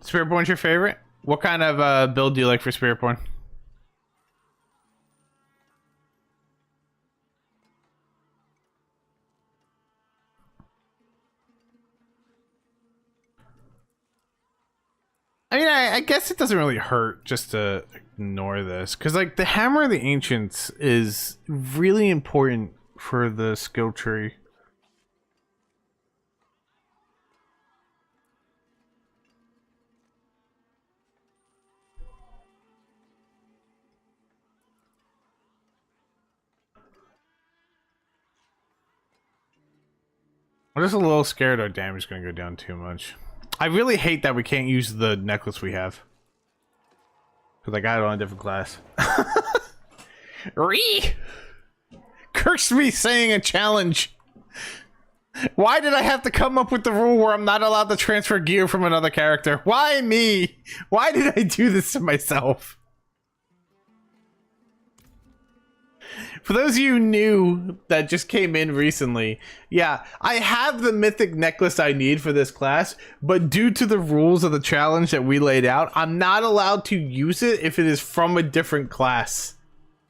Spiritborn's your favorite? What kind of build do you like for Spiritborn? I mean, I guess it doesn't really hurt just to ignore this. Because, like, the Hammer of the Ancients is really important for the skill tree. I'm just a little scared our damage is going to go down too much. I really hate that we can't use the necklace we have. Because I got it on a different class. Curse me saying a challenge. Why did I have to come up with the rule where I'm not allowed to transfer gear from another character? Why me? Why did I do this to myself? For those of you new that just came in recently, yeah, I have the mythic necklace I need for this class, but due to the rules of the challenge that we laid out, I'm not allowed to use it if it is from a different class.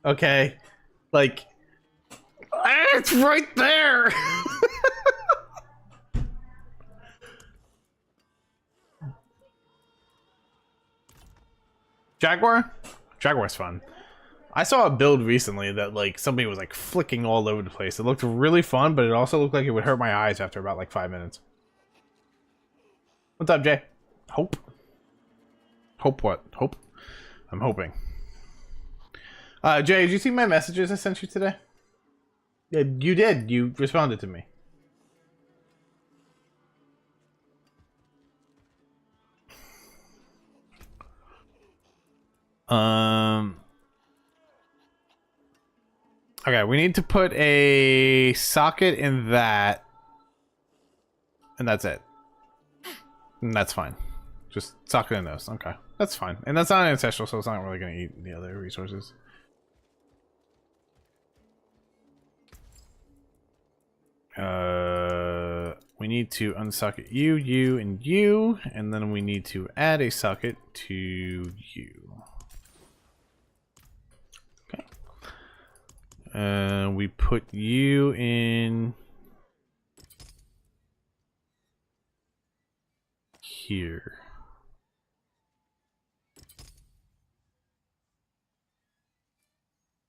Okay? Like, it's right there! Jaguar? Jaguar's fun. I saw a build recently that, like, somebody was, like, flicking all over the place. It looked really fun, but it also looked like it would hurt my eyes after about, like, 5 minutes. What's up, Jay? Hope. Hope what? Hope? I'm hoping. Jay, did you see my messages I sent you today? Yeah, you did. You responded to me. Okay, we need to put a socket in that. And that's it. And that's fine. Just socket in those. Okay. That's fine. And that's not ancestral, so it's not really going to eat the other resources. We need to unsocket you, and you, and then we need to add a socket to you. Okay. We put you in here.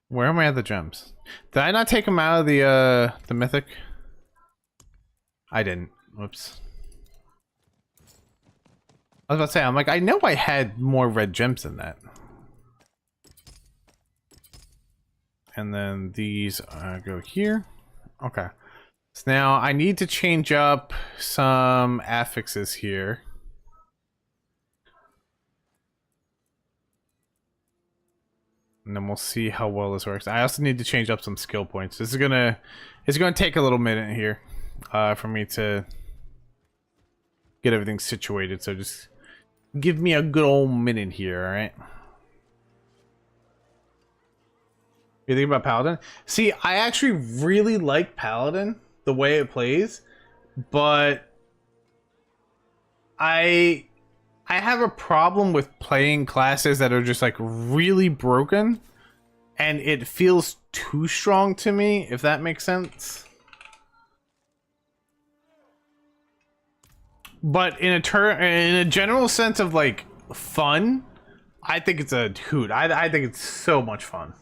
Where am I at the gems? Did I not take them out of the mythic? I didn't. Whoops. I was about to say, I'm like, I know I had more red gems than that. And then these go here. Okay. So now I need to change up some affixes here. And then we'll see how well this works. I also need to change up some skill points. This is it's gonna take a little minute here. For me to get everything situated, so just give me a good old minute here, alright? You think about Paladin? See, I actually really like Paladin, the way it plays, but I have a problem with playing classes that are just like really broken, and it feels too strong to me, if that makes sense. But in a general sense of like fun, I think it's a hoot. I think it's so much fun.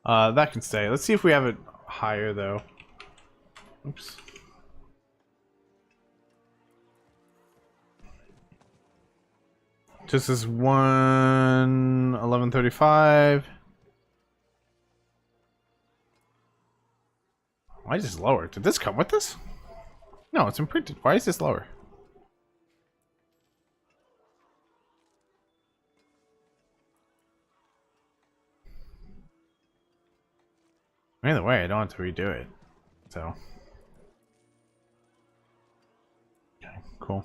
That can stay. Let's see if we have it higher though. Oops. Just as 1135. Why is this lower? Did this come with this? No, it's imprinted. Why is this lower? Either way, I don't have to redo it. So. Okay, cool.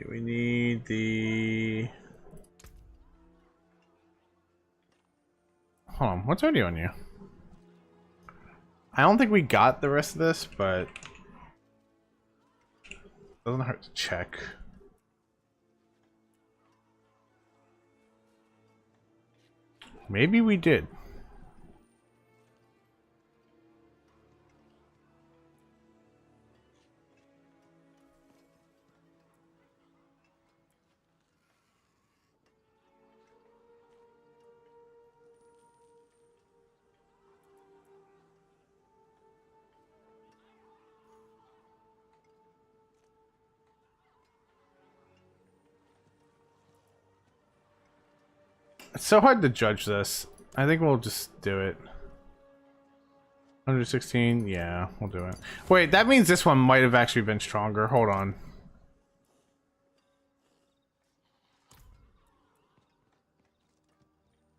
We need the... Hold on, what's already on you? I don't think we got the rest of this, but... Doesn't hurt to check. Maybe we did. It's so hard to judge this. I think we'll just do it. 116, yeah, we'll do it. Wait, that means this one might have actually been stronger. Hold on.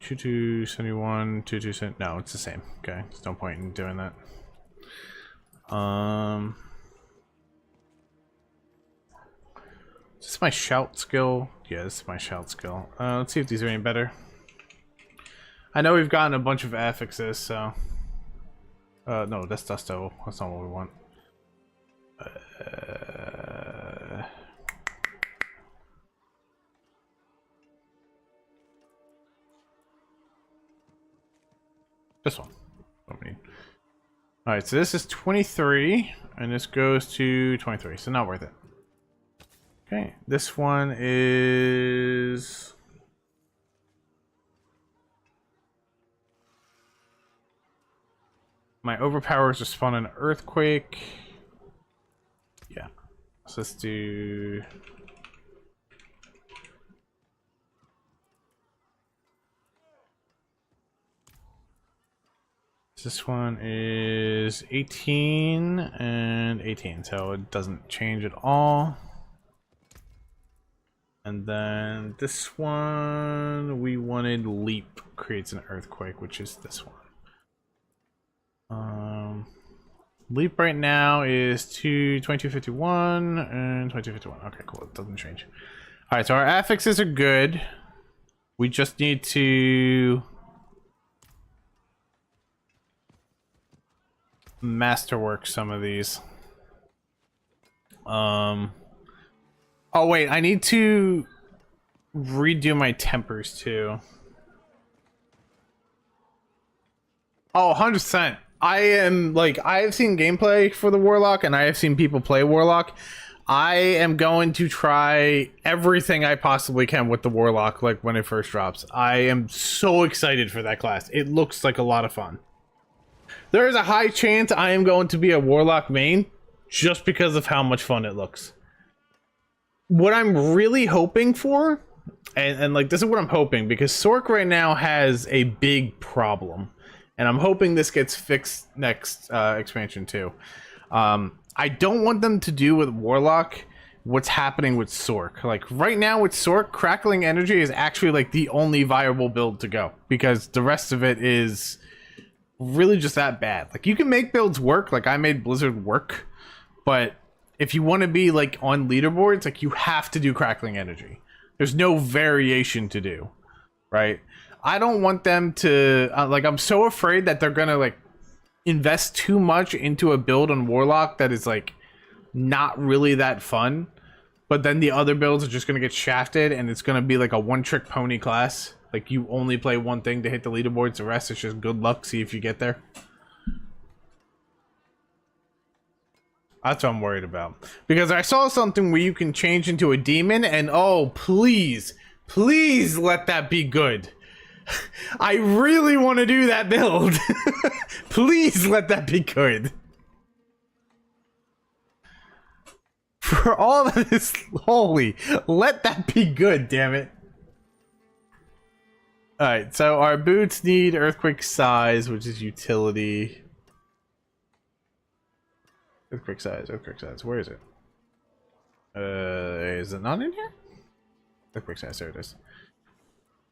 $2271, $22. No, it's the same. Okay, there's no point in doing that. Is this my shout skill? Yeah, this is my shout skill. Let's see if these are any better. I know we've gotten a bunch of affixes, so... no, that's Dust Devil. That's not what we want. This one. Alright, so this is 23, and this goes to 23, so not worth it. Okay, this one is... My overpowers to spawn an earthquake. Yeah. So let's do This one is 18 and 18, so it doesn't change at all. And then this one, we wanted leap creates an earthquake, which is this one. Leap right now is 2251 and 2251. Okay, cool. It doesn't change. All right, so our affixes are good. We just need to masterwork some of these. Oh wait, I need to redo my tempers too. Oh, 100%. I am like, I have seen gameplay for the Warlock and I have seen people play Warlock. I am going to try everything I possibly can with the Warlock, like when it first drops. I am so excited for that class. It looks like a lot of fun. There is a high chance I am going to be a Warlock main just because of how much fun it looks. What I'm really hoping for, and like this is what I'm hoping, because Sork right now has a big problem. And I'm hoping this gets fixed next expansion too. I don't want them to do with Warlock what's happening with Sork. Like right now with Sork, Crackling Energy is actually like the only viable build to go. Because the rest of it is really just that bad. Like you can make builds work, like I made Blizzard work. But if you want to be like on leaderboards, like you have to do Crackling Energy. There's no variation to do, right? I don't want them to like, I'm so afraid that they're gonna like invest too much into a build on Warlock that is like not really that fun, but then the other builds are just gonna get shafted and it's gonna be like a one-trick pony class. Like you only play one thing to hit the leaderboards, the rest is just good luck, see if you get there. That's what I'm worried about, because I saw something where you can change into a demon and oh please let that be good. I really want to do that build. Please let that be good. For all of this, holy, let that be good, damn it. Alright, so our boots need earthquake size, which is utility. Earthquake size, where is it? Is it not in here? Earthquake size, there it is.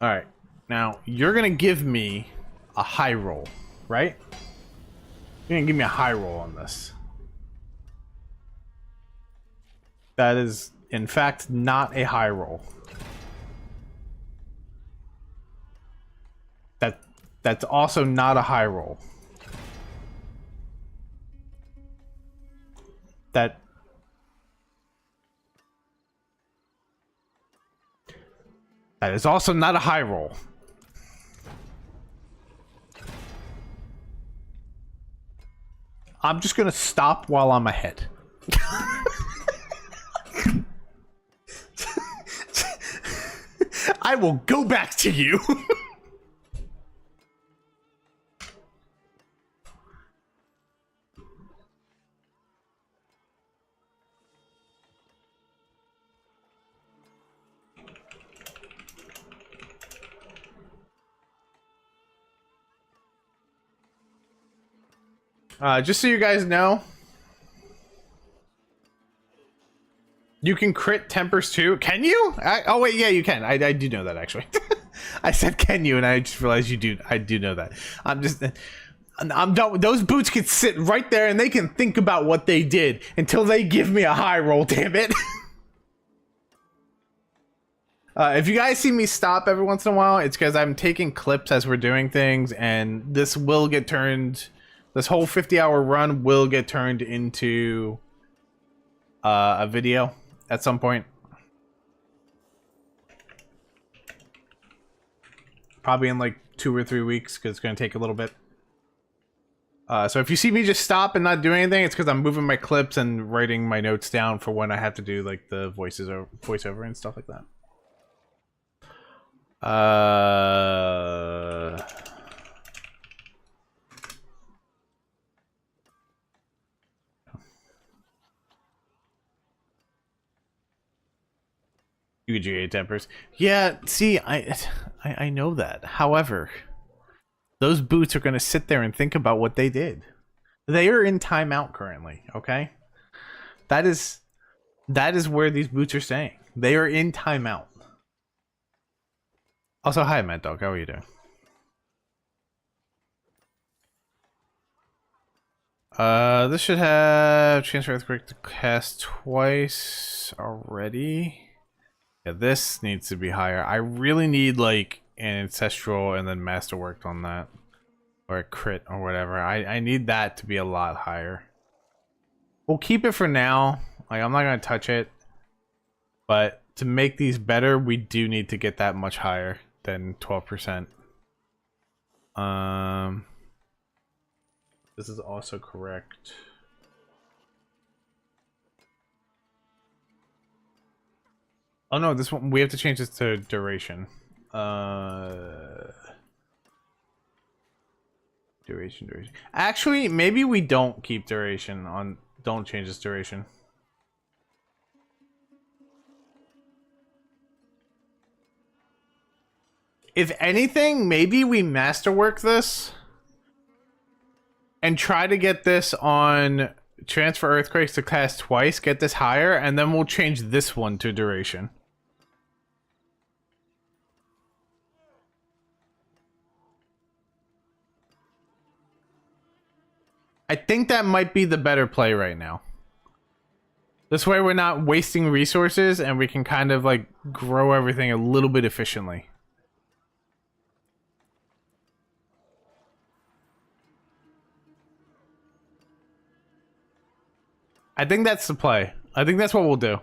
Alright. Now, you're gonna give me a high roll, right? You're gonna give me a high roll on this. That is, in fact, not a high roll. That's also not a high roll. That is also not a high roll. I'm just gonna stop while I'm ahead. I will go back to you. Just so you guys know, you can crit tempers too. Can you? Oh wait, yeah, you can. I do know that actually. I said can you, and I just realized you do. I do know that. I'm done. Those boots can sit right there, and they can think about what they did until they give me a high roll. Damn it. If you guys see me stop every once in a while, it's because I'm taking clips as we're doing things, and this will get turned. This whole 50-hour run will get turned into a video at some point. Probably in like 2 or 3 weeks, because it's going to take a little bit. So if you see me just stop and not do anything, it's because I'm moving my clips and writing my notes down for when I have to do like the voiceover and stuff like that. UGA tempers. Yeah, see, I know that. However, those boots are going to sit there and think about what they did. They are in timeout currently, okay? That is where these boots are staying. They are in timeout. Also, hi, Mad Dog. How are you doing? This should have transfer earthquake to cast twice already. Yeah, this needs to be higher. I really need like an ancestral and then masterworked on that, or a crit or whatever. I need that to be a lot higher. We'll keep it for now. Like, I'm not gonna touch it, but to make these better, we do need to get that much higher than 12%. This is also correct. Oh no, this one we have to change this to duration. Duration. Actually, maybe we don't keep duration on. Don't change this duration. If anything, maybe we masterwork this and try to get this on transfer earthquakes to cast twice, get this higher, and then we'll change this one to duration. I think that might be the better play right now. This way we're not wasting resources and we can kind of like grow everything a little bit efficiently. I think that's the play. I think that's what we'll do.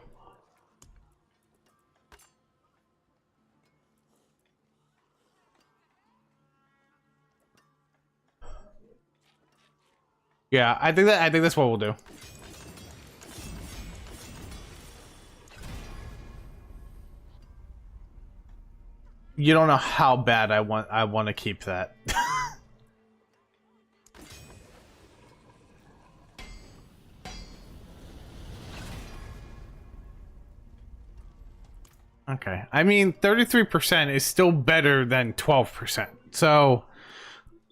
Yeah, I think that's what we'll do. You don't know how bad I want to keep that. Okay. I mean, 33% is still better than 12%. So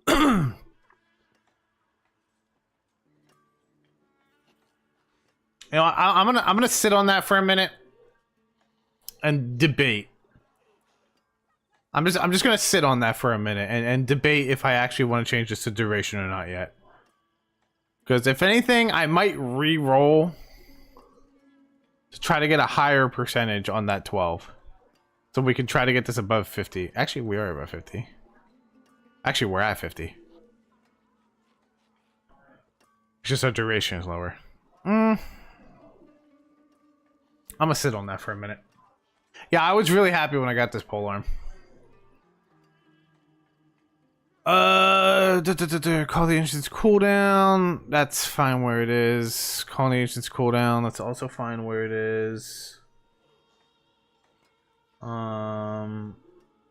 you know, I'm gonna sit on that for a minute and debate. I'm just gonna sit on that for a minute and debate if I actually want to change this to duration or not yet. Because if anything, I might re-roll to try to get a higher percentage on that 12. So we can try to get this above 50. Actually, we are above 50. Actually, we're at 50. It's just our duration is lower. I'm gonna sit on that for a minute. Yeah, I was really happy when I got this polearm. Call the ancients cooldown. That's fine where it is. Call the ancients cooldown. That's also fine where it is. And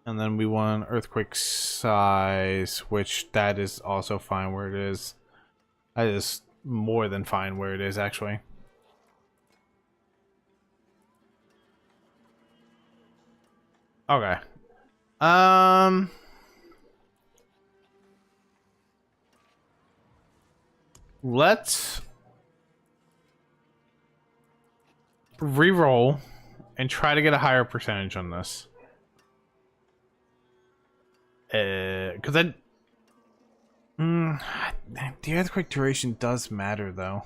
then we want earthquake size, which that is also fine where it is. That is more than fine where it is, actually. Okay. Let's re-roll and try to get a higher percentage on this. Because the earthquake duration does matter, though.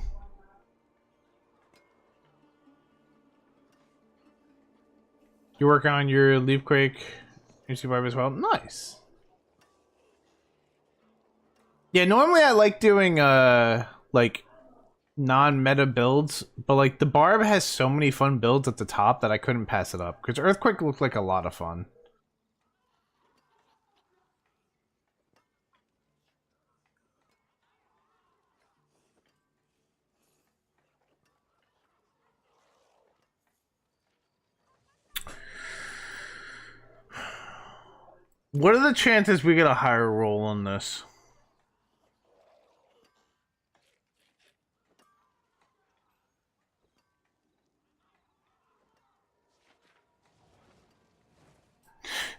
You work on your leafquake barb as well. Nice. Yeah, normally I like doing like non-meta builds, but like the barb has so many fun builds at the top that I couldn't pass it up because earthquake looked like a lot of fun. What are the chances we get a higher roll on this?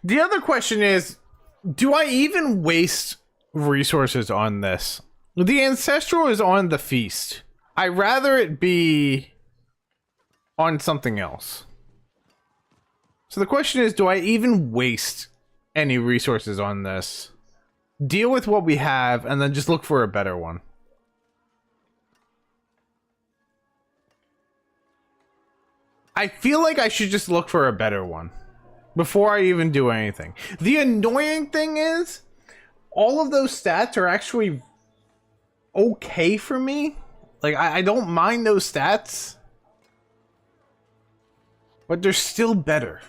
The other question is, do I even waste resources on this. The ancestral is on the feast. I'd rather it be on something else. So the question is, do I even waste any resources on this? Deal with what we have and then just look for a better one. I feel like I should just look for a better one before I even do anything. The annoying thing is, all of those stats are actually okay for me. Like, I don't mind those stats, but they're still better.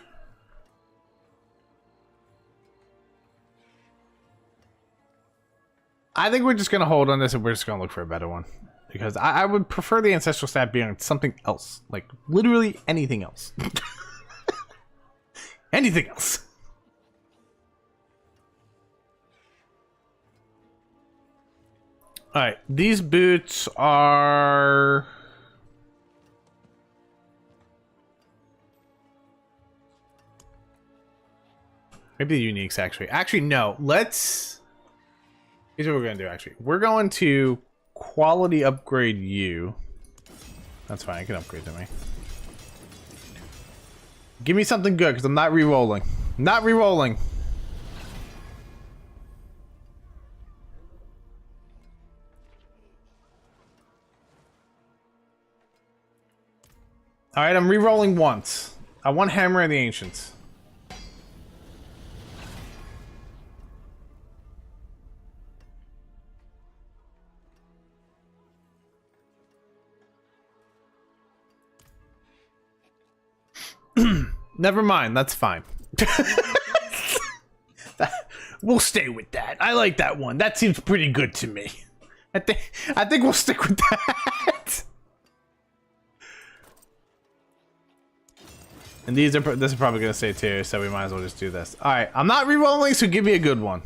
I think we're just going to hold on this and we're just going to look for a better one. Because I would prefer the ancestral stat being on something else. Like, literally anything else. Anything else. Alright, these boots are... maybe the uniques, actually. Actually, no. Let's... here's what we're going to do, actually. We're going to quality upgrade you. That's fine, I can upgrade to me. Give me something good, because I'm not re-rolling. Not re-rolling. Alright, I'm re-rolling once. I want Hammer of the Ancients. Never mind, that's fine. We'll stay with that. I like that one. That seems pretty good to me. I think we'll stick with that. And this is probably gonna stay too, so we might as well just do this. All right, I'm not re-rolling, so give me a good one.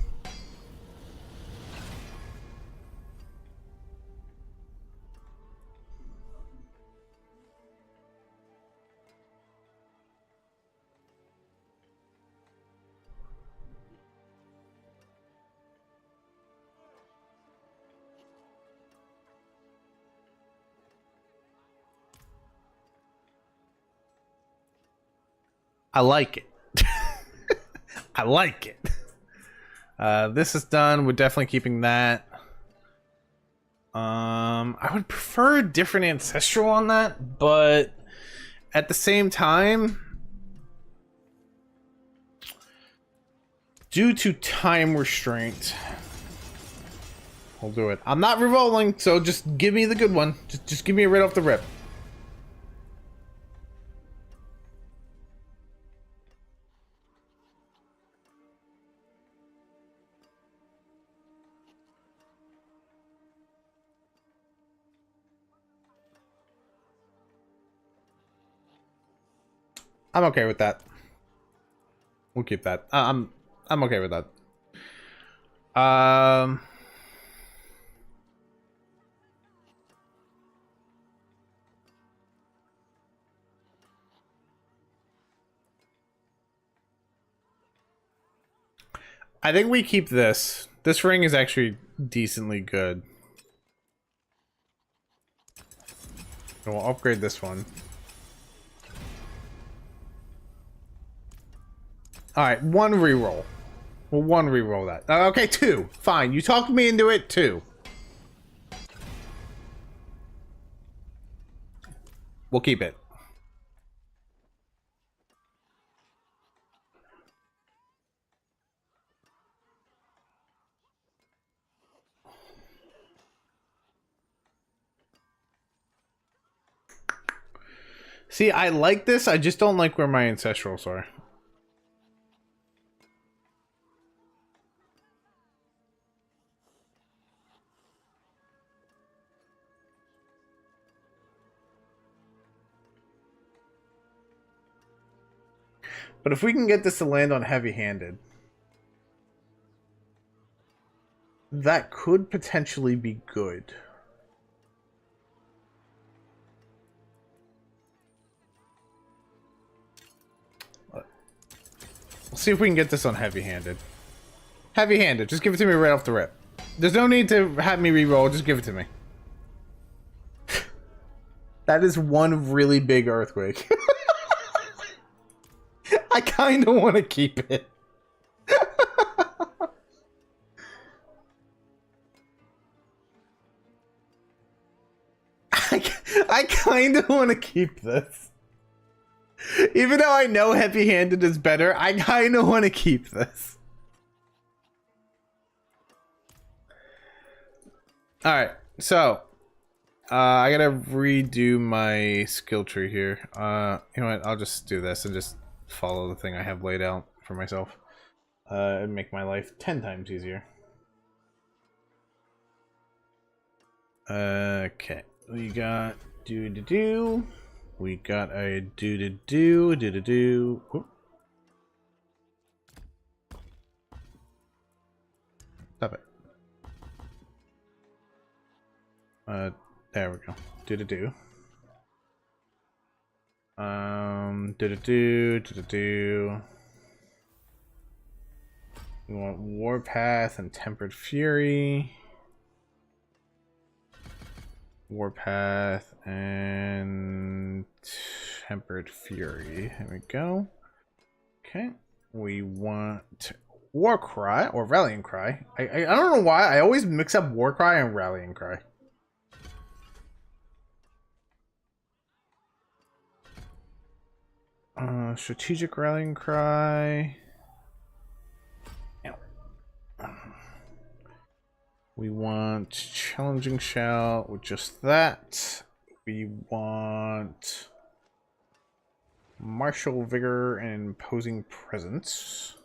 I like it. I like it. This is done. We're definitely keeping that. I would prefer a different ancestral on that, but at the same time, due to time restraint, we'll do it. I'm not re-rolling, so just give me the good one. Just give me it right off the rip. I'm okay with that. We'll keep that. I'm okay with that. I think we keep this. This ring is actually decently good. And we'll upgrade this one. Alright, one reroll. We'll one reroll that. Okay, two. Fine. You talked me into it, two. We'll keep it. See, I like this. I just don't like where my ancestrals are. But if we can get this to land on heavy-handed, that could potentially be good. Let's see if we can get this on heavy-handed. Heavy-handed, just give it to me right off the rip. There's no need to have me re-roll. Just give it to me. That is one really big earthquake. I kind of want to keep it. I kind of want to keep this. Even though I know heavy-handed is better, I kind of want to keep this. Alright, so I gotta redo my skill tree here. You know what, I'll just do this and just follow the thing I have laid out for myself. It'd make my life 10 times easier. Okay, we got do-do-do. We got a do-do-do, do-do-do. Oop. Stop it. There we go. Do-do-do. Do-do-do, do-do-do. We want Warpath and Tempered Fury. Warpath and Tempered Fury. There we go. Okay. We want Warcry or Rallying Cry. I don't know why. I always mix up Warcry and Rallying Cry. Strategic Rallying Cry. We want Challenging Shout with just that. We want Martial Vigor and Imposing Presence.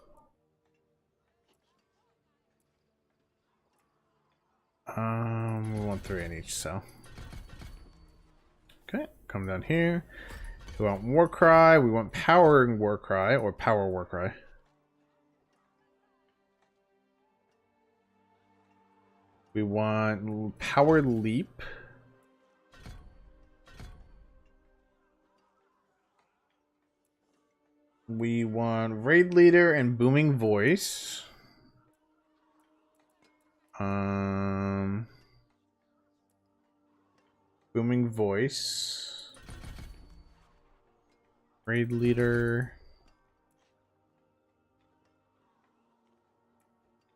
We want 3 in each cell. Okay, come down here. We want Warcry. We want Powering Warcry or Power Warcry. We want Power Leap. We want Raid Leader and Booming Voice. Booming Voice. Raid Leader.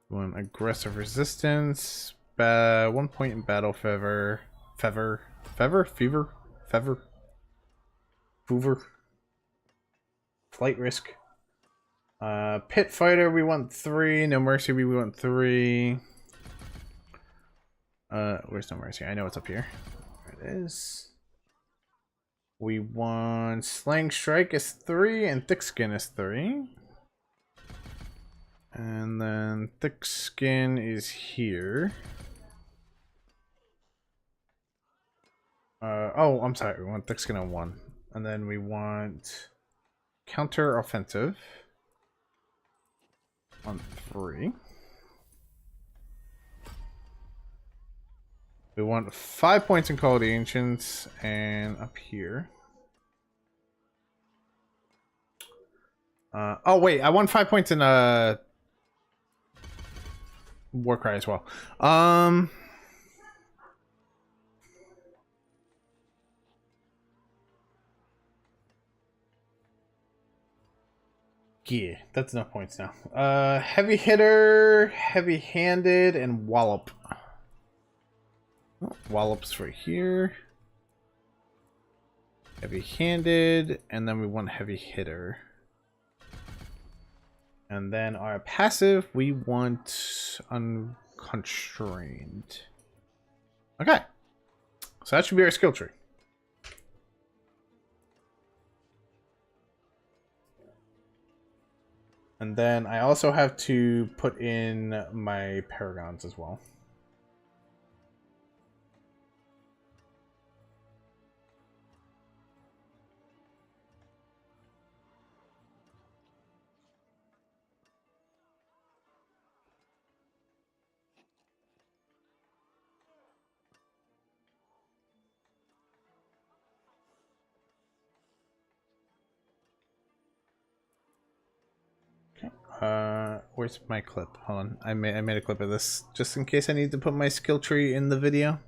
We want Aggressive Resistance. 1 point in battle fever. Foover. Flight risk. Pit fighter, we want 3. No mercy, we want 3. Where's no mercy? I know it's up here. There it is. We want slang strike is 3 and thick skin is 3. And then thick skin is here. Oh, I'm sorry. We want thick skin on 1. And then we want counter offensive on 3. We want 5 points in Call of the Ancients and up here. Oh wait, I want 5 points in Warcry as well. Yeah, that's enough points now. Heavy hitter, heavy-handed, and wallop. Oh, wallop's right here. Heavy-handed, and then we want heavy hitter. And then our passive, we want unconstrained. Okay. So that should be our skill tree. And then I also have to put in my paragons as well. Where's my clip? Hold on. I made a clip of this just in case I need to put my skill tree in the video.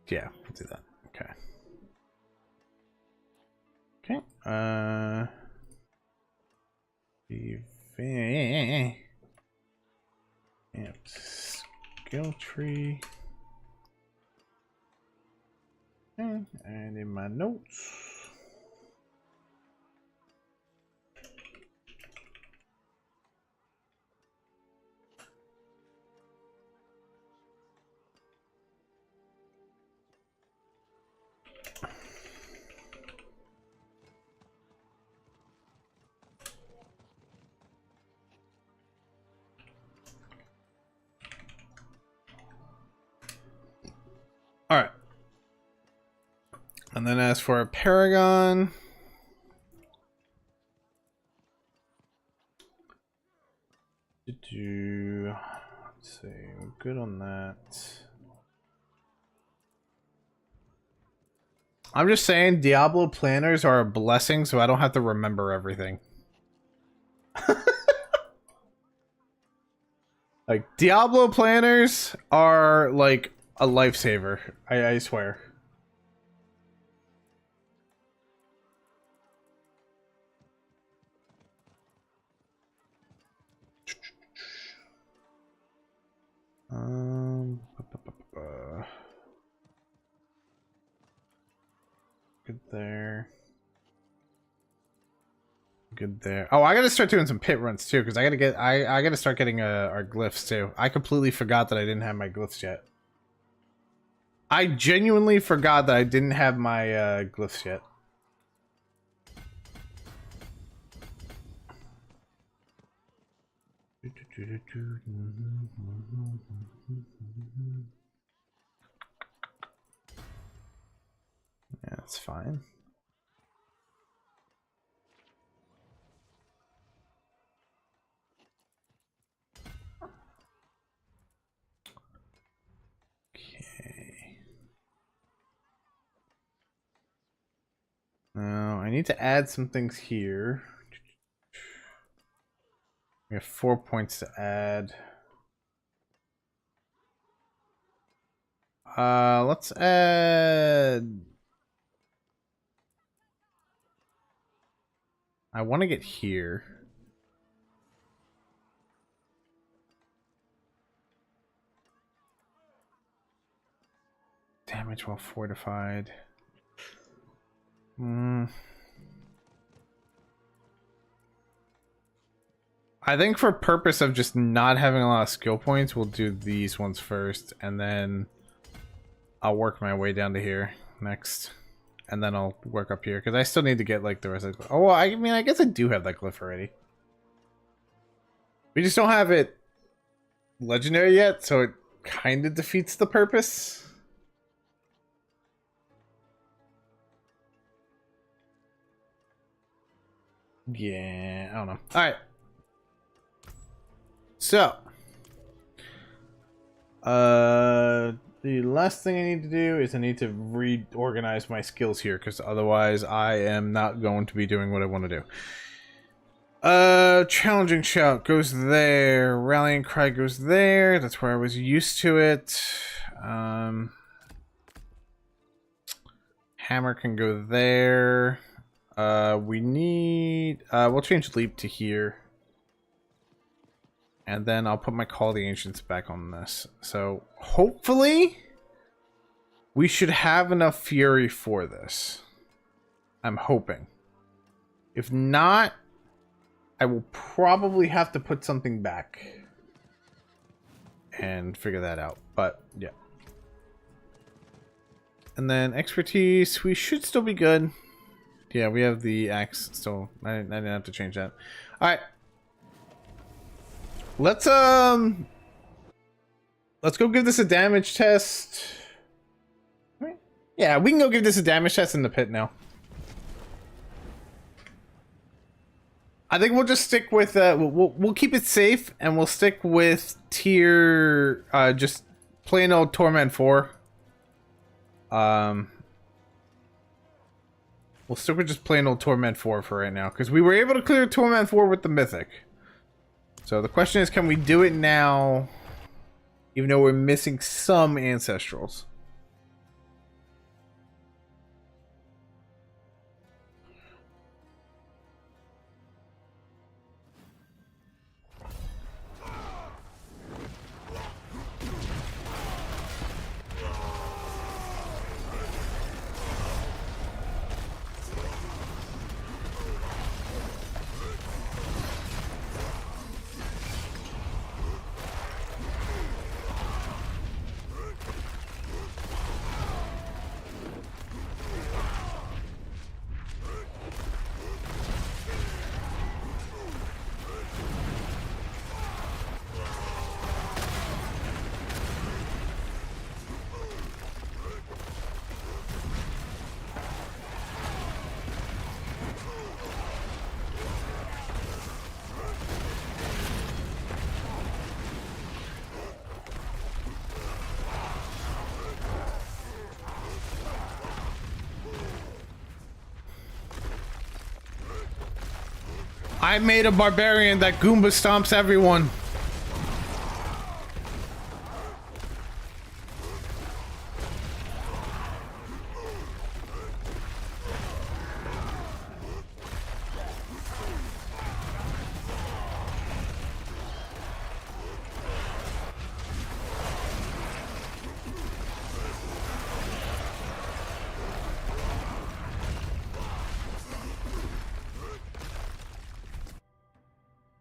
Yeah, we'll do that. Okay. Okay. Yep. Skill tree. Okay. And in my notes. All right. And then as for a paragon, let's see, we're good on that. I'm just saying Diablo planners are a blessing, so I don't have to remember everything. Like, Diablo planners are like a lifesaver. I swear. Good there. Good there. Oh, I gotta start doing some pit runs too, because I gotta start getting our glyphs too. I completely forgot that I didn't have my glyphs yet. I genuinely forgot that I didn't have my glyphs yet. Yeah, that's fine. Okay. Now I need to add some things here. We have 4 points to add. Let's add. I want to get here. Damage while fortified. I think for purpose of just not having a lot of skill points, we'll do these ones first, and then I'll work my way down to here next. And then I'll work up here, because I still need to get, like, the rest of the... Oh, well, I mean, I guess I do have that glyph already. We just don't have it legendary yet, so it kind of defeats the purpose. Yeah, I don't know. Alright. So. The last thing I need to do is I need to reorganize my skills here, because otherwise I am not going to be doing what I want to do. Challenging shout goes there. Rallying cry goes there. That's where I was used to it. Hammer can go there. We need... we'll change leap to here. And then I'll put my Call of the Ancients back on this. So, hopefully, we should have enough Fury for this. I'm hoping. If not, I will probably have to put something back. And figure that out. But, yeah. And then Expertise, we should still be good. Yeah, we have the axe still. I didn't have to change that. Alright. Let's go give this a damage test. Yeah, we can go give this a damage test in the pit now. I think we'll just stick with we'll keep it safe, and we'll stick with tier just plain old Torment 4. We'll stick with just plain old Torment 4 for right now, because we were able to clear Torment 4 with the Mythic. So the question is, can we do it now, even though we're missing some Ancestrals? I made a barbarian that Goomba stomps everyone.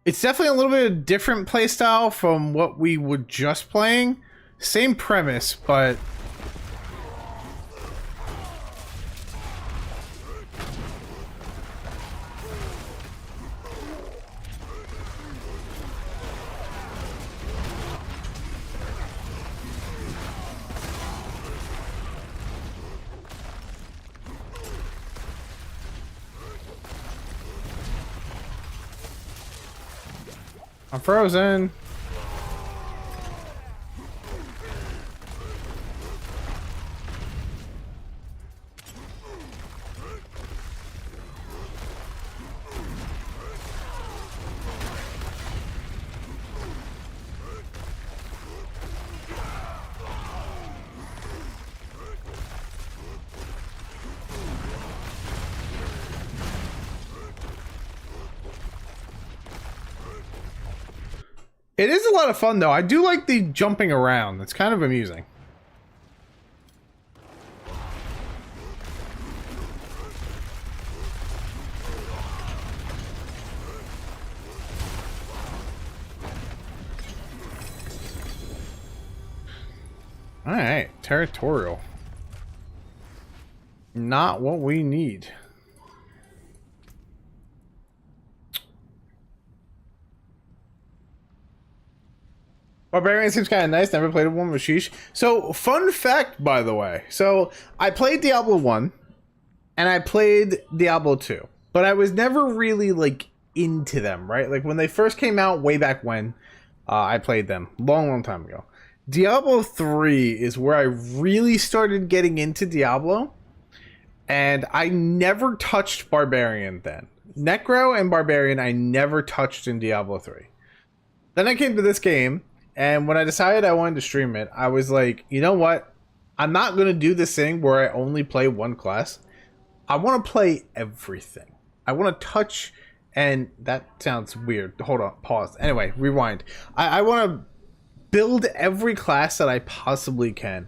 It's definitely a little bit of different playstyle from what we were just playing. Same premise, but I'm frozen. It is a lot of fun, though. I do like the jumping around. It's kind of amusing. Alright, territorial. Not what we need. Barbarian seems kind of nice. Never played one with Sheesh. So, fun fact, by the way. So, I played Diablo 1, and I played Diablo 2. But I was never really, like, into them, right? Like, when they first came out way back when, I played them. Long time ago. Diablo 3 is where I really started getting into Diablo. And I never touched Barbarian then. Necro and Barbarian I never touched in Diablo 3. Then I came to this game. And when I decided I wanted to stream it, I was like, you know what? I'm not going to do this thing where I only play one class. I want to play everything. I want to touch, and that sounds weird. Hold on, pause. Anyway, rewind. I want to build every class that I possibly can.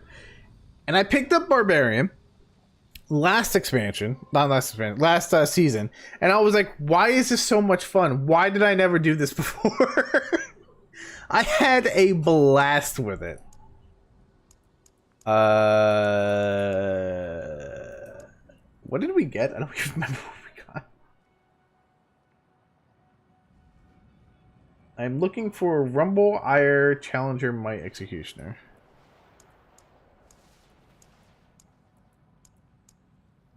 And I picked up Barbarian last expansion, not last expansion, last season. And I was like, why is this so much fun? Why did I never do this before? I had a blast with it. What did we get? I don't even remember what we got. I'm looking for Rumble, Ire, Challenger, Might, Executioner.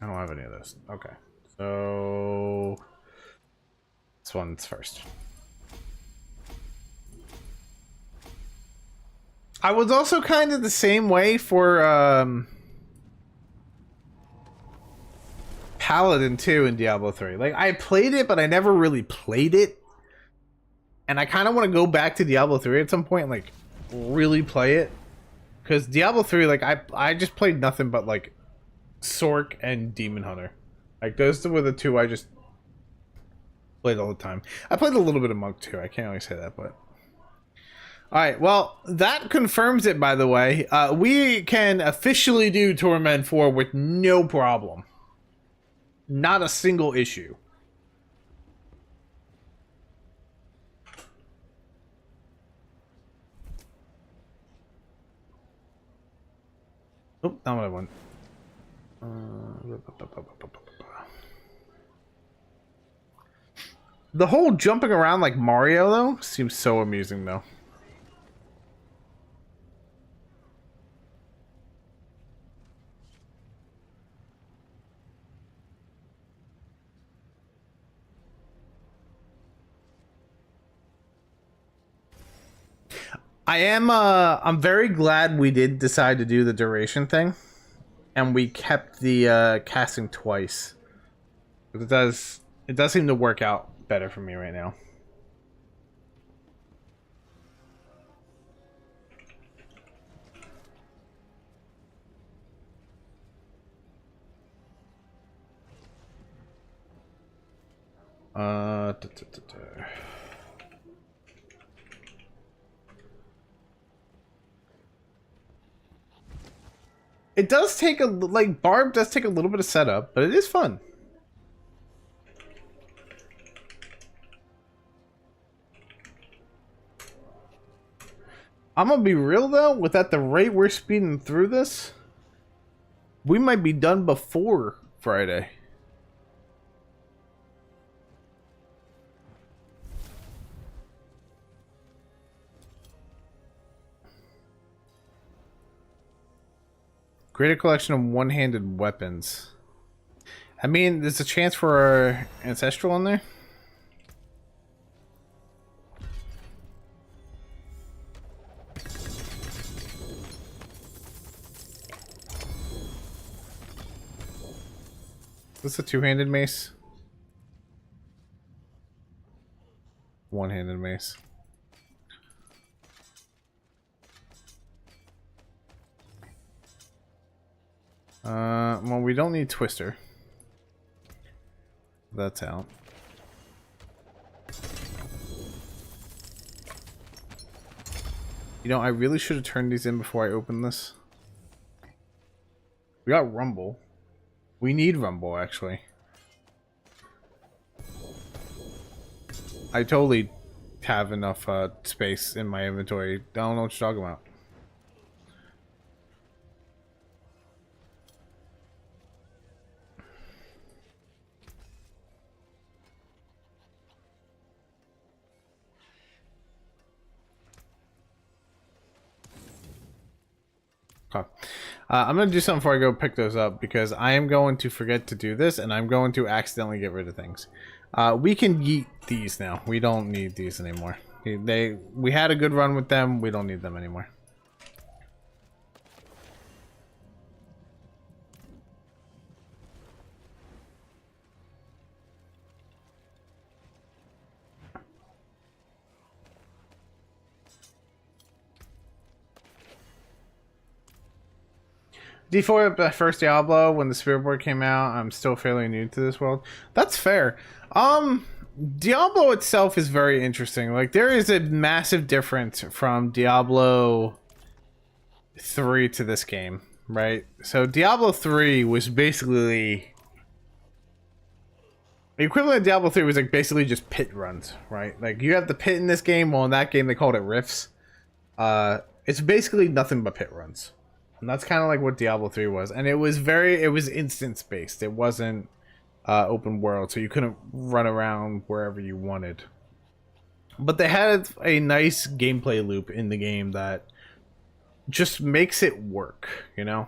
I don't have any of those. Okay. So this one's first. I was also kind of the same way for Paladin too in Diablo 3. Like, I played it, but I never really played it. And I kind of want to go back to Diablo 3 at some point and, like, really play it. Because Diablo 3, like, I just played nothing but, like, Sork and Demon Hunter. Like, those were the two I just played all the time. I played a little bit of Monk too. I can't really say that, but... Alright, well, that confirms it, by the way. We can officially do Torment 4 with no problem. Not a single issue. Oh, not what I want. The whole jumping around like Mario, though, seems so amusing, though. I'm very glad we did decide to do the duration thing. And we kept the casting twice. But it does seem to work out better for me right now. It does take like Barb does take a little bit of setup, but it is fun. I'm gonna be real though, with at the rate we're speeding through this, we might be done before Friday. Greater collection of one-handed weapons. I mean, there's a chance for our ancestral in there. Is this a two-handed mace? One-handed mace. Well, we don't need Twister. That's out. You know, I really should have turned these in before I opened this. We got Rumble. We need Rumble, actually. I totally have enough space in my inventory. I don't know what you're talking about. Okay. I'm going to do something before I go pick those up, because I am going to forget to do this, and I'm going to accidentally get rid of things. We can yeet these now. We don't need these anymore. We had a good run with them. We don't need them anymore. D4 the first Diablo when the Spirit Board came out. I'm still fairly new to this world. That's fair. Diablo itself is very interesting. Like, there is a massive difference from Diablo 3 to this game, right? So Diablo 3 was basically the equivalent of Diablo 3 was like basically just pit runs, right? Like, you have the pit in this game. Well, in that game they called it rifts. It's basically nothing but pit runs. And that's kind of like what Diablo 3 was. And it was instance based. It wasn't open world, so you couldn't run around wherever you wanted. But they had a nice gameplay loop in the game that just makes it work, you know?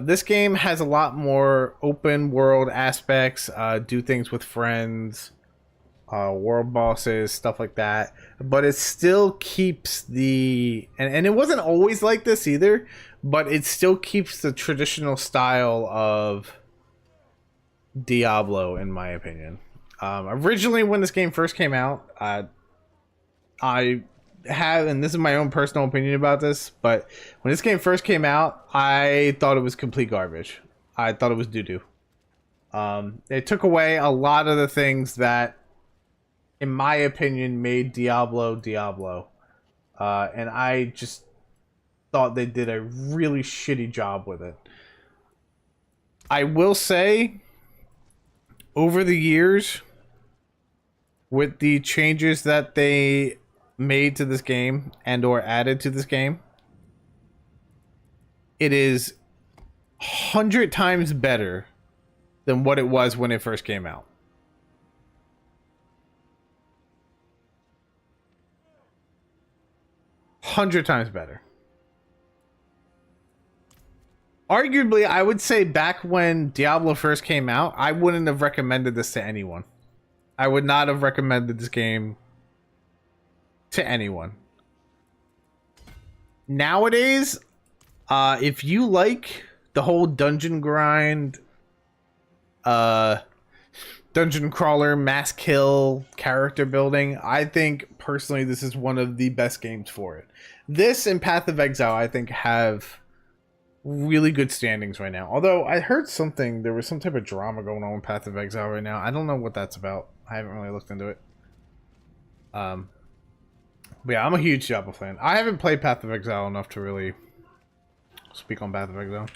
This game has a lot more open world aspects, do things with friends, world bosses, stuff like that. But it still keeps the... And it wasn't always like this either, but it still keeps the traditional style of Diablo, in my opinion. Originally, when this game first came out, I have, and this is my own personal opinion about this, but when this game first came out, I thought it was complete garbage. I thought it was doo-doo. It took away a lot of the things that, in my opinion, made Diablo Diablo. And I just thought they did a really shitty job with it. I will say, over the years, with the changes that they made to this game and or added to this game, it is 100 times better than what it was when it first came out. Hundred times better. Arguably, I would say back when Diablo first came out, I wouldn't have recommended this to anyone. I would not have recommended this game to anyone. Nowadays, if you like the whole dungeon grind, dungeon crawler, mass kill, character building, I think personally this is one of the best games for it. This and Path of Exile, I think, have really good standings right now. Although I heard something, there was some type of drama going on with Path of Exile right now. I don't know what that's about. I haven't really looked into it. But yeah, I'm a huge Diablo fan. I haven't played Path of Exile enough to really speak on Path of Exile.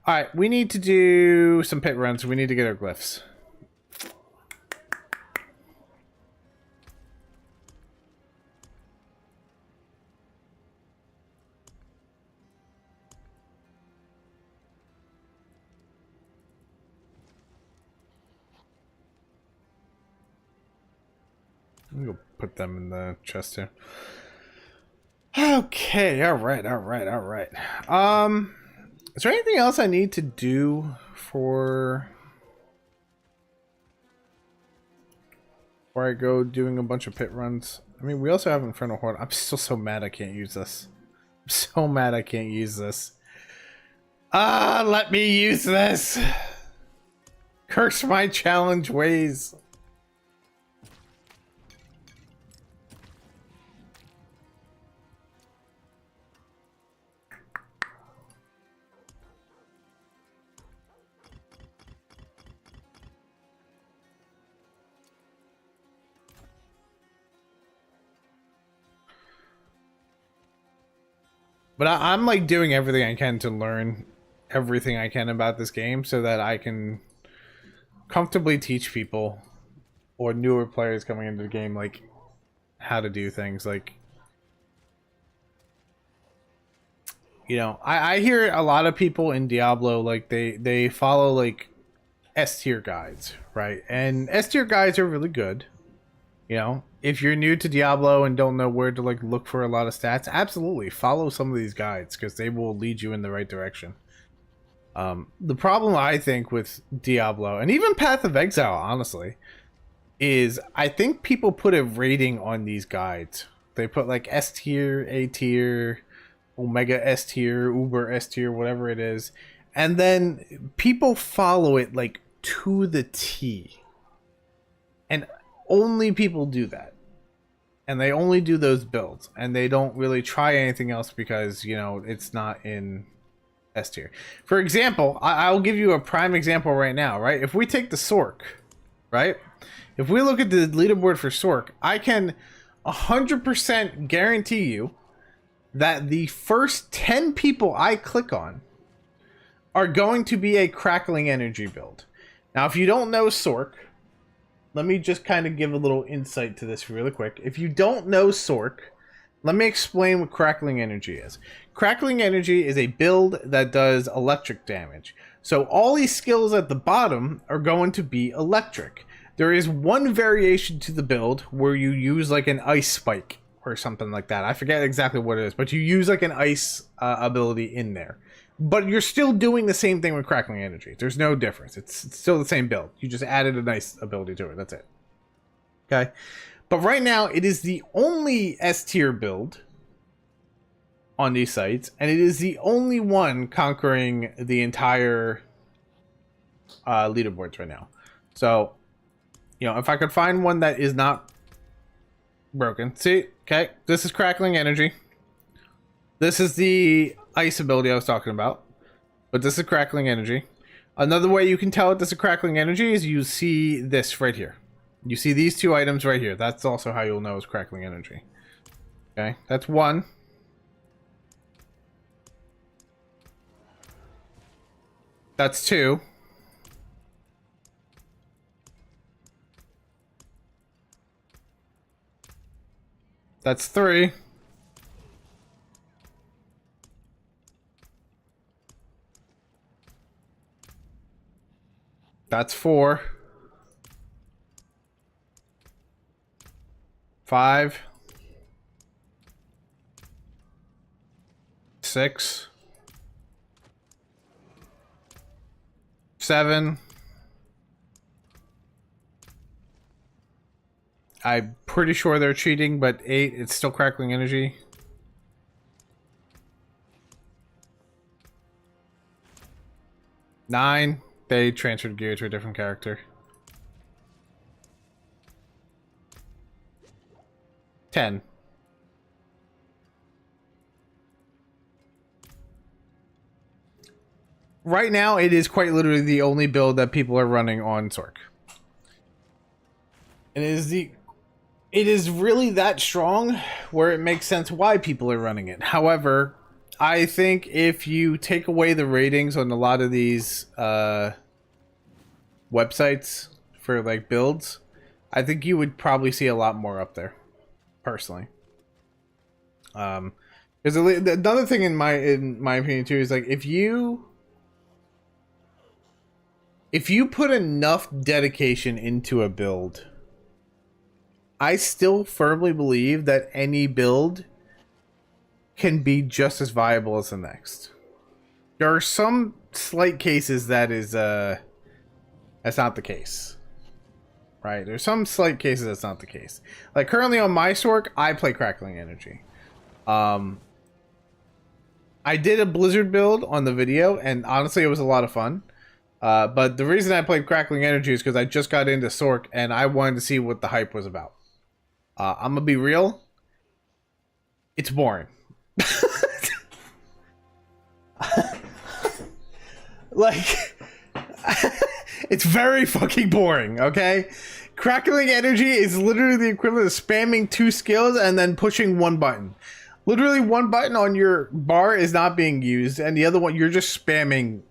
Alright, we need to do some pit runs. We need to get our glyphs. I'm gonna put them in the chest here. Okay, alright. Is there anything else I need to do before I go doing a bunch of pit runs? I mean, we also have Infernal Horde. I'm still so mad I can't use this. I'm so mad I can't use this. Let me use this! Curse my challenge ways. But I'm like doing everything I can to learn everything I can about this game so that I can comfortably teach people or newer players coming into the game like how to do things. Like, you know, I hear a lot of people in Diablo, like they follow like S tier guides, right? And S tier guides are really good. You know, if you're new to Diablo and don't know where to like look for a lot of stats, absolutely follow some of these guides because they will lead you in the right direction. The problem I think with Diablo and even Path of Exile, honestly, is I think people put a rating on these guides. They put like S tier, A tier, Omega S tier, Uber S tier, whatever it is, and then people follow it like to the T. And only people do that, and they only do those builds, and they don't really try anything else because, you know, it's not in S tier. For example, I'll give you a prime example right now, right? If we take the Sork, right? If we look at the leaderboard for Sork, I can 100% guarantee you that the first 10 people I click on are going to be a Crackling Energy build. Now, if you don't know Sork, let me just kind of give a little insight to this really quick. If you don't know Sork, let me explain what Crackling Energy is. Crackling Energy is a build that does electric damage. So all these skills at the bottom are going to be electric. There is one variation to the build where you use like an ice spike or something like that. I forget exactly what it is, but you use like an ice ability in there. But you're still doing the same thing with Crackling Energy. There's no difference. It's still the same build. You just added a nice ability to it. That's it. Okay? But right now, it is the only S tier build on these sites, and it is the only one conquering the entire leaderboards right now. So, you know, if I could find one that is not broken. See, okay, this is crackling energy. This is the ice ability I was talking about. But this is crackling energy. Another way you can tell this is crackling energy is you see this right here. You see these two items right here. That's also how you'll know it's crackling energy. Okay, that's one. That's two. That's three. That's four. Five. Six. Seven. I'm pretty sure they're cheating, but 8, it's still crackling energy. 9, they transferred gear to a different character. 10. Right now, it is quite literally the only build that people are running on Sork. And it is really that strong where it makes sense why people are running it. However, I think if you take away the ratings on a lot of these websites for like builds, I think you would probably see a lot more up there, personally. Because another thing in my opinion too is like if you put enough dedication into a build, I still firmly believe that any build can be just as viable as the next. There are some slight cases that is that's not the case. Right? There's some slight cases that's not the case. Like currently on my Sork, I play Crackling Energy. I did a Blizzard build on the video, and honestly it was a lot of fun. But the reason I played Crackling Energy is because I just got into Sork and I wanted to see what the hype was about. I'm gonna be real. It's boring. Like, it's very fucking boring, okay? Crackling Energy is literally the equivalent of spamming 2 skills and then pushing 1 button. Literally 1 button on your bar is not being used, and the other one, you're just spamming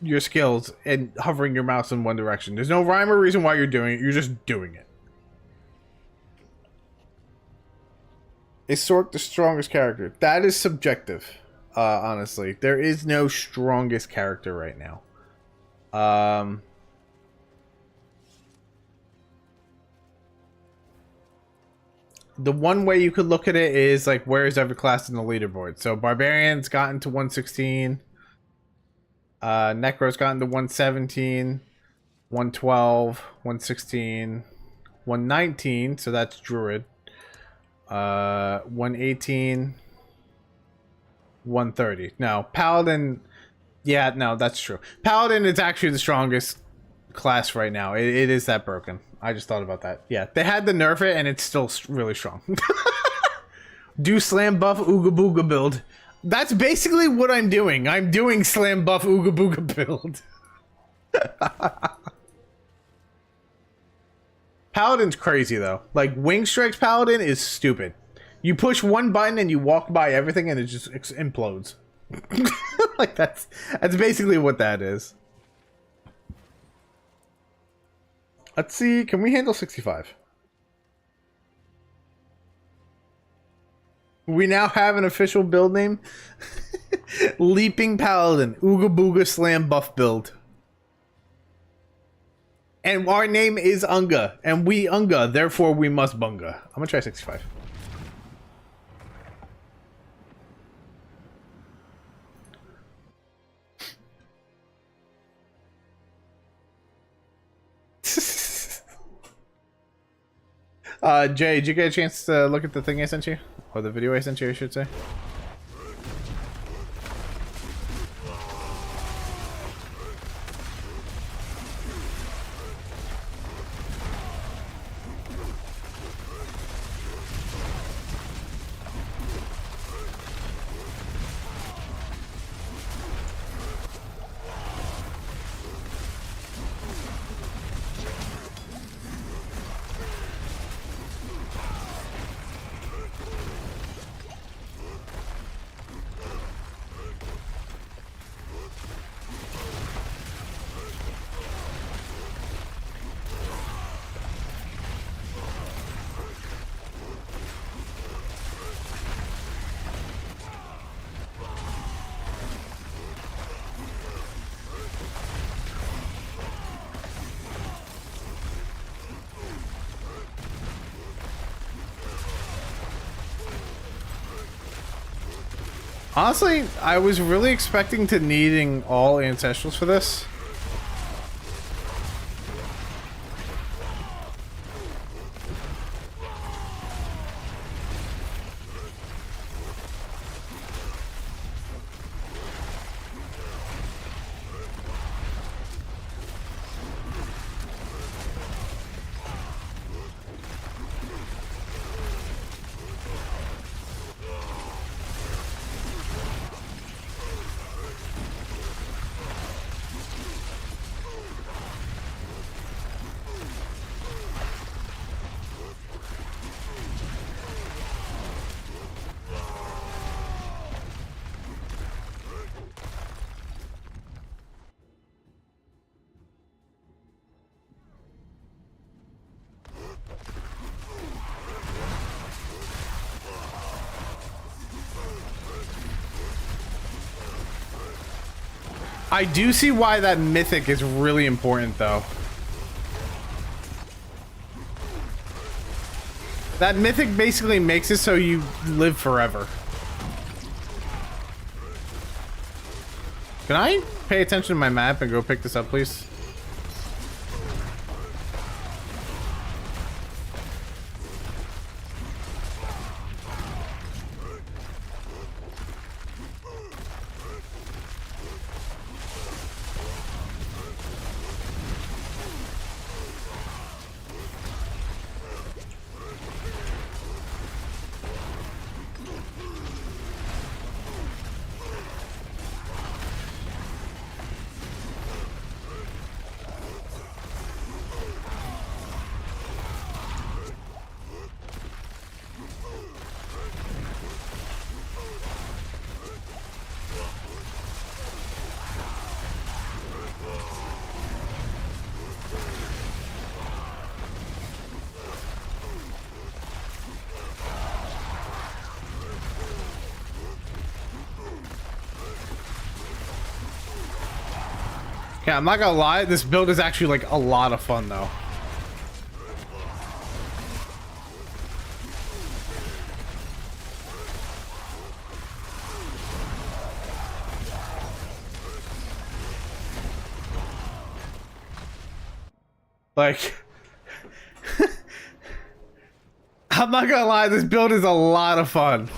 your skills and hovering your mouse in one direction. There's no rhyme or reason why you're doing it. You're just doing it. Is Sork the strongest character? That is subjective, honestly. There is no strongest character right now. The one way you could look at it is like, where is every class in the leaderboard? So Barbarian's gotten to 116. Necro's gotten to 117, 112, 116, 119, so that's Druid. 118, 130. No, Paladin. Yeah, no, that's true. Paladin is actually the strongest class right now. It is that broken. I just thought about that. Yeah, they had to nerf it, and it's still really strong. Do slam buff Ooga Booga build. That's basically what I'm doing. I'm doing slam buff Ooga Booga build. Paladin's crazy though. Like Wing Strike's Paladin is stupid. You push 1 button and you walk by everything and it just implodes. Like that's basically what that is. Let's see, can we handle 65? We now have an official build name. Leaping Paladin, Ooga Booga Slam Buff build. And our name is Unga, and we Unga, therefore we must bunga. I'm gonna try 65. Jay, did you get a chance to look at the thing I sent you? Or the video I sent you, I should say. Honestly, I was really expecting to needing all ancestrals for this. I do see why that mythic is really important, though. That mythic basically makes it so you live forever. Can I pay attention to my map and go pick this up, please? Yeah, I'm not gonna lie, this build is actually like a lot of fun though. Like, I'm not gonna lie, this build is a lot of fun.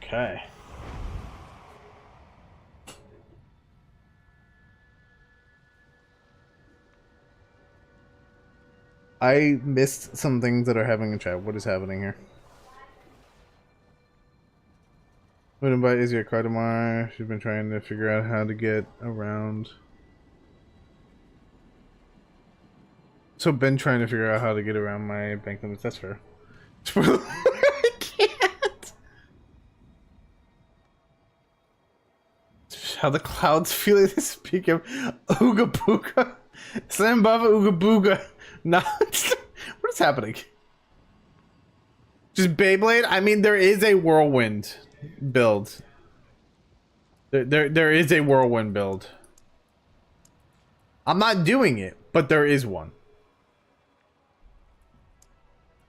Okay. I missed some things that are happening in chat. What is happening here? Would invite Izzy a car tomorrow. She's been trying to figure out how to get around. So been trying to figure out how to get around my bank limits. That's fair. I can't. How the clouds feel like they speak of Ooga Booga. Slam Baba Ooga Booga. No, what is happening? Just Beyblade? I mean, there is a whirlwind build. There is a whirlwind build. I'm not doing it, but there is one.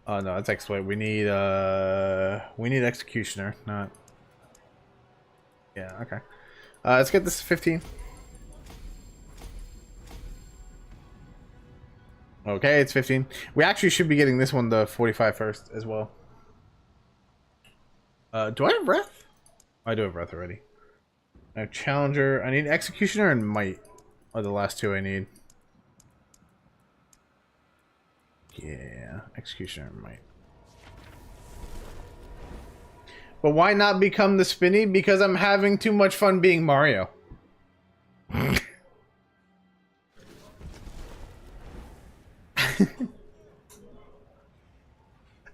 Oh no, that's exploit. We need executioner, not. Yeah, okay. Let's get this to 15. Okay, it's 15. We actually should be getting this one to 45 first as well. Do I have breath? I do have breath already. I have challenger. I need executioner and might are the last two I need. Yeah, executioner and might. But why not become the Spinny? Because I'm having too much fun being Mario.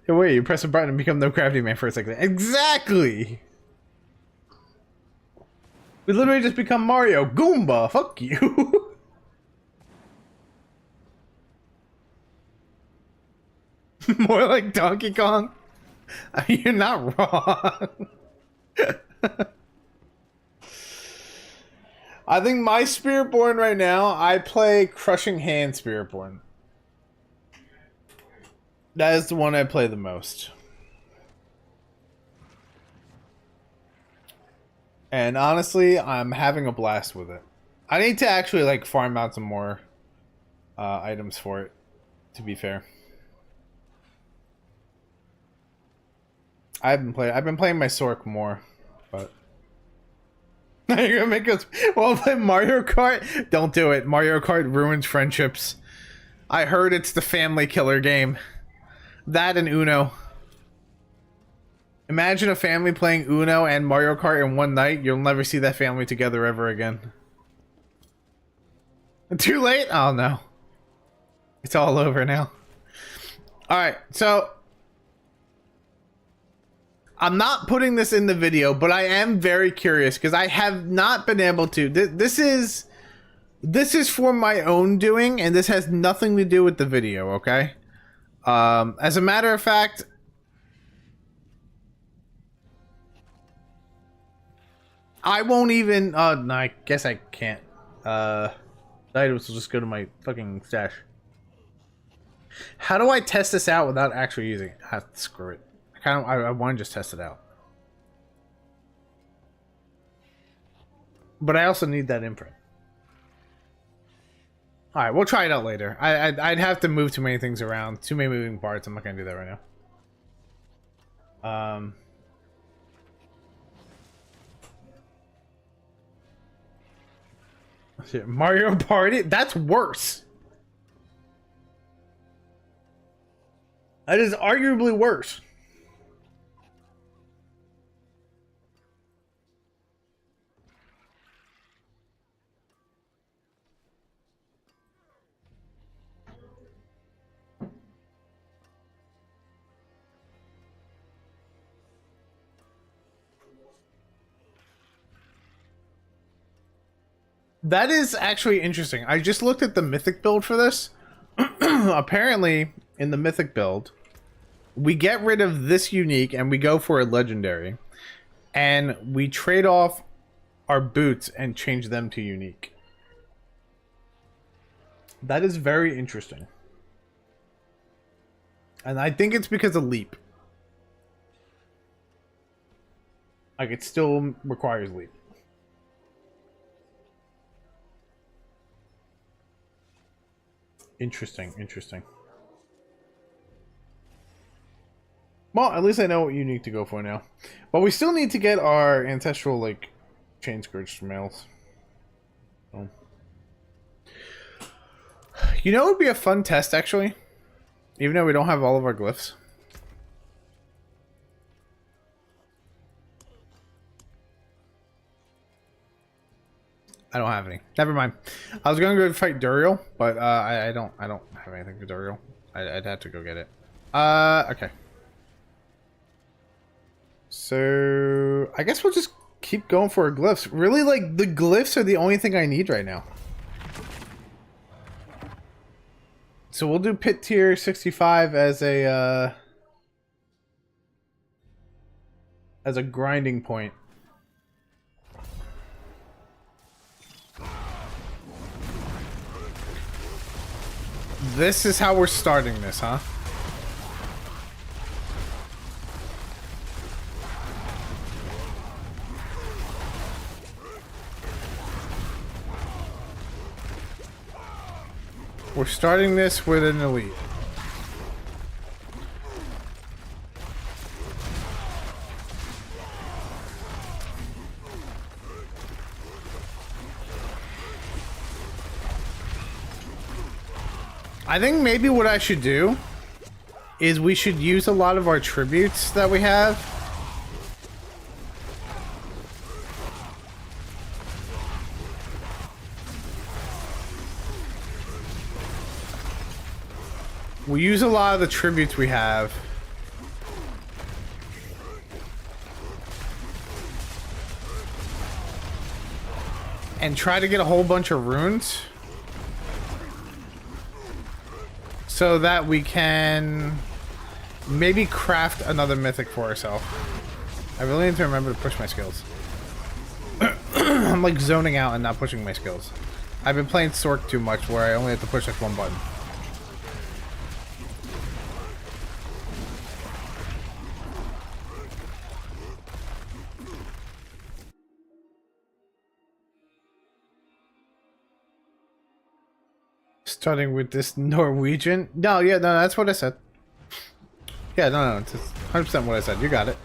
Hey, wait, you press a button and become the Crafty Man for a second. Exactly! We literally just become Mario. Goomba, fuck you. More like Donkey Kong. I mean, you're not wrong. I think my Spiritborn right now, I play Crushing Hand Spiritborn. That is the one I play the most. And honestly, I'm having a blast with it. I need to actually like farm out some more items for it, to be fair. I've been playing my Sork more, but you're gonna make us play Mario Kart? Don't do it. Mario Kart ruins friendships. I heard it's the family killer game. That and Uno. Imagine a family playing Uno and Mario Kart in one night. You'll never see that family together ever again. Too late? Oh no. It's all over now. Alright, so I'm not putting this in the video, but I am very curious because I have not been able to. This is for my own doing, and this has nothing to do with the video, okay? As a matter of fact, I won't even, no, I guess I can't. Items will just go to my fucking stash. How do I test this out without actually using it? Ah, screw it. I want to just test it out. But I also need that imprint. Alright, we'll try it out later. I'd have to move too many things around. Too many moving parts. I'm not going to do that right now. Mario Party? That's worse. That is arguably worse. That is actually interesting. I just looked at the mythic build for this. Apparently, in the mythic build, we get rid of this unique and we go for a legendary. And we trade off our boots and change them to unique. That is very interesting. And I think it's because of leap. Like, it still requires leap. Interesting, interesting. Well, at least I know what unique to go for now. But we still need to get our ancestral, like, chain scourge males. Oh. You know, it would be a fun test, actually. Even though we don't have all of our glyphs. I don't have any. Never mind. I was gonna go fight Duriel, but I don't have anything for Duriel. I'd have to go get it. Okay. So I guess we'll just keep going for our glyphs. Really, like, the glyphs are the only thing I need right now. So we'll do pit tier 65 as a grinding point. This is how we're starting this, huh? We're starting this with an elite. I think maybe what I should do is we should use a lot of our tributes that we have We'll use a lot of the tributes we have. And try to get a whole bunch of runes. So that we can maybe craft another mythic for ourselves. I really need to remember to push my skills. I'm like zoning out and not pushing my skills. I've been playing Sork too much where I only have to push like one button. Starting with this Norwegian. No, yeah, no, that's what I said. Yeah, no, it's 100% what I said. You got it.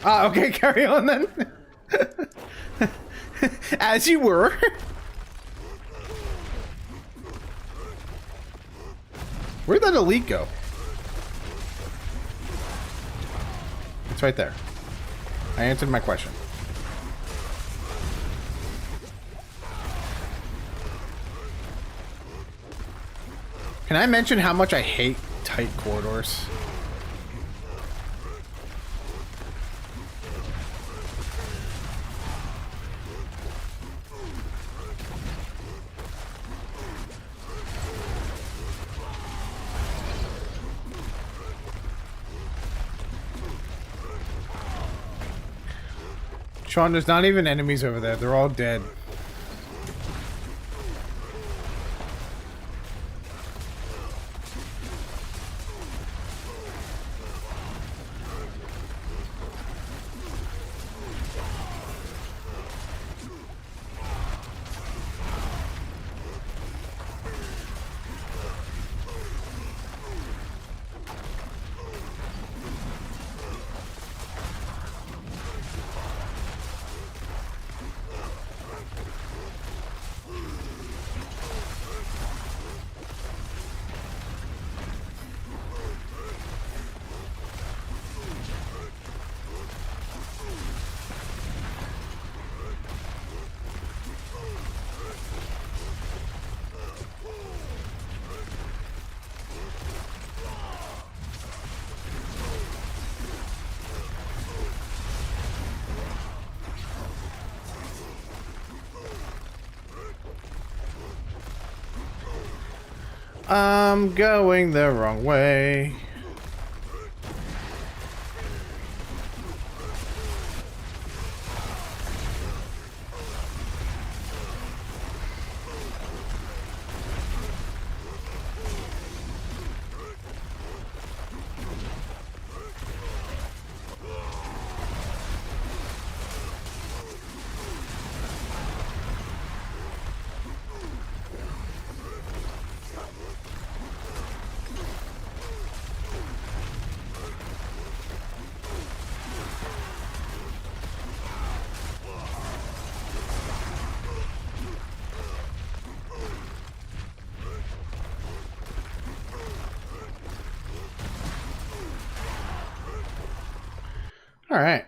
Okay, carry on then. As you were. Where'd that elite go? It's right there. I answered my question. Can I mention how much I hate tight corridors? Sean, there's not even enemies over there. They're all dead. I'm going the wrong way. All right.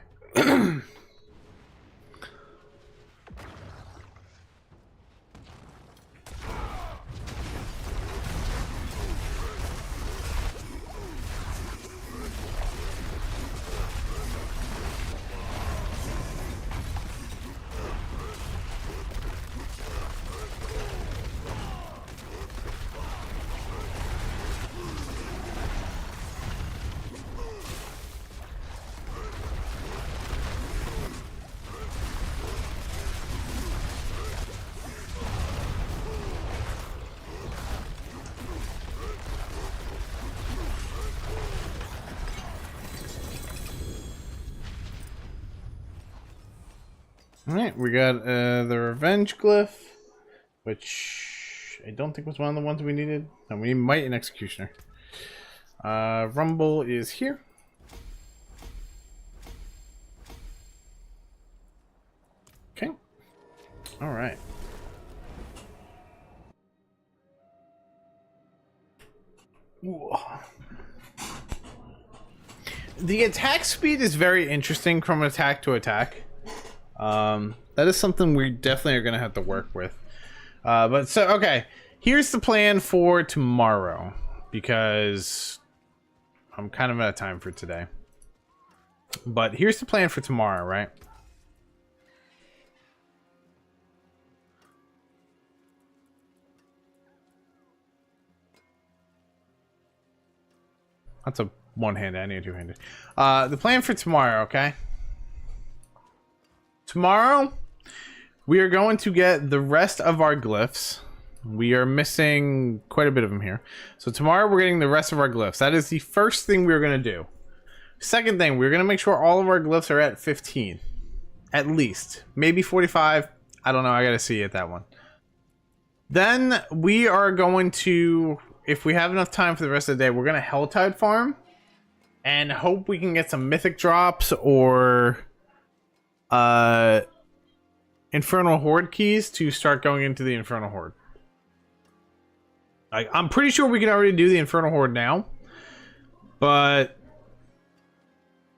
Alright, we got the Revenge Glyph, which I don't think was one of the ones we needed. No, we need Might and Executioner. Rumble is here. Okay. All right. Ooh. The attack speed is very interesting from attack to attack. That is something we definitely are going to have to work with. But so, okay. Here's the plan for tomorrow, because I'm kind of out of time for today. But here's the plan for tomorrow, right? That's a one-handed. I need a two-handed. The plan for tomorrow, okay? Tomorrow, we are going to get the rest of our glyphs. We are missing quite a bit of them here. So tomorrow, we're getting the rest of our glyphs. That is the first thing we're going to do. Second thing, we're going to make sure all of our glyphs are at 15. At least. Maybe 45. I don't know. I got to see at that one. Then we are going to, if we have enough time for the rest of the day, we're going to Helltide farm. And hope we can get some mythic drops or Infernal Horde keys to start going into the Infernal Horde. I'm pretty sure we can already do the Infernal Horde now. But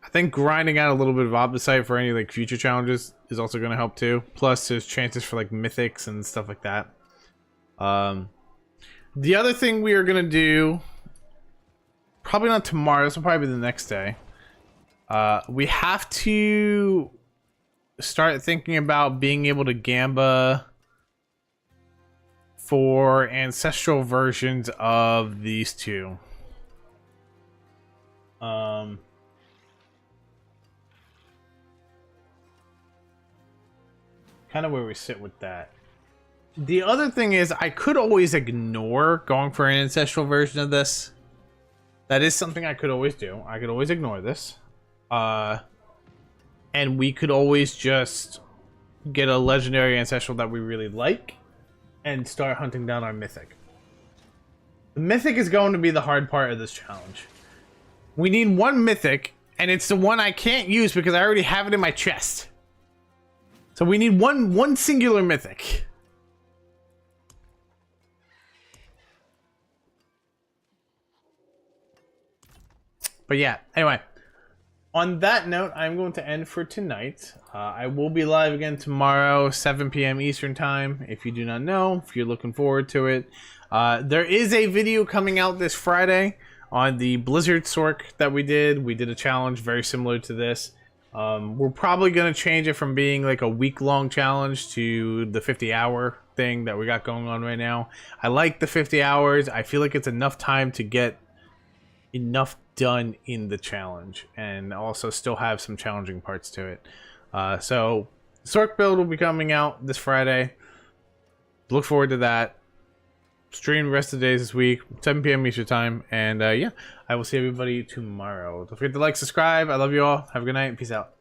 I think grinding out a little bit of Obdicite for any like future challenges is also going to help too. Plus there's chances for like mythics and stuff like that. The other thing we are going to do, probably not tomorrow, this will probably be the next day. We have to start thinking about being able to Gamba for ancestral versions of these two. Kind of where we sit with that. The other thing is, I could always ignore going for an ancestral version of this. That is something I could always do. I could always ignore this. And we could always just get a legendary ancestral that we really like and start hunting down our mythic. The mythic is going to be the hard part of this challenge. We need one mythic, and it's the one I can't use because I already have it in my chest. So we need one singular mythic. But yeah, anyway. On that note, I'm going to end for tonight. I will be live again tomorrow, 7 p.m. Eastern Time. If you do not know, if you're looking forward to it. There is a video coming out this Friday on the Blizzard Sork that we did. We did a challenge very similar to this. We're probably going to change it from being like a week-long challenge to the 50-hour thing that we got going on right now. I like the 50 hours. I feel like it's enough time to get enough done in the challenge and also still have some challenging parts to it. So Sork build will be coming out this Friday. Look forward to that. Stream the rest of the days this week, 7 p.m. Eastern Time. And yeah, I will see everybody tomorrow. Don't forget to like, subscribe. I love you all. Have a good night. Peace out.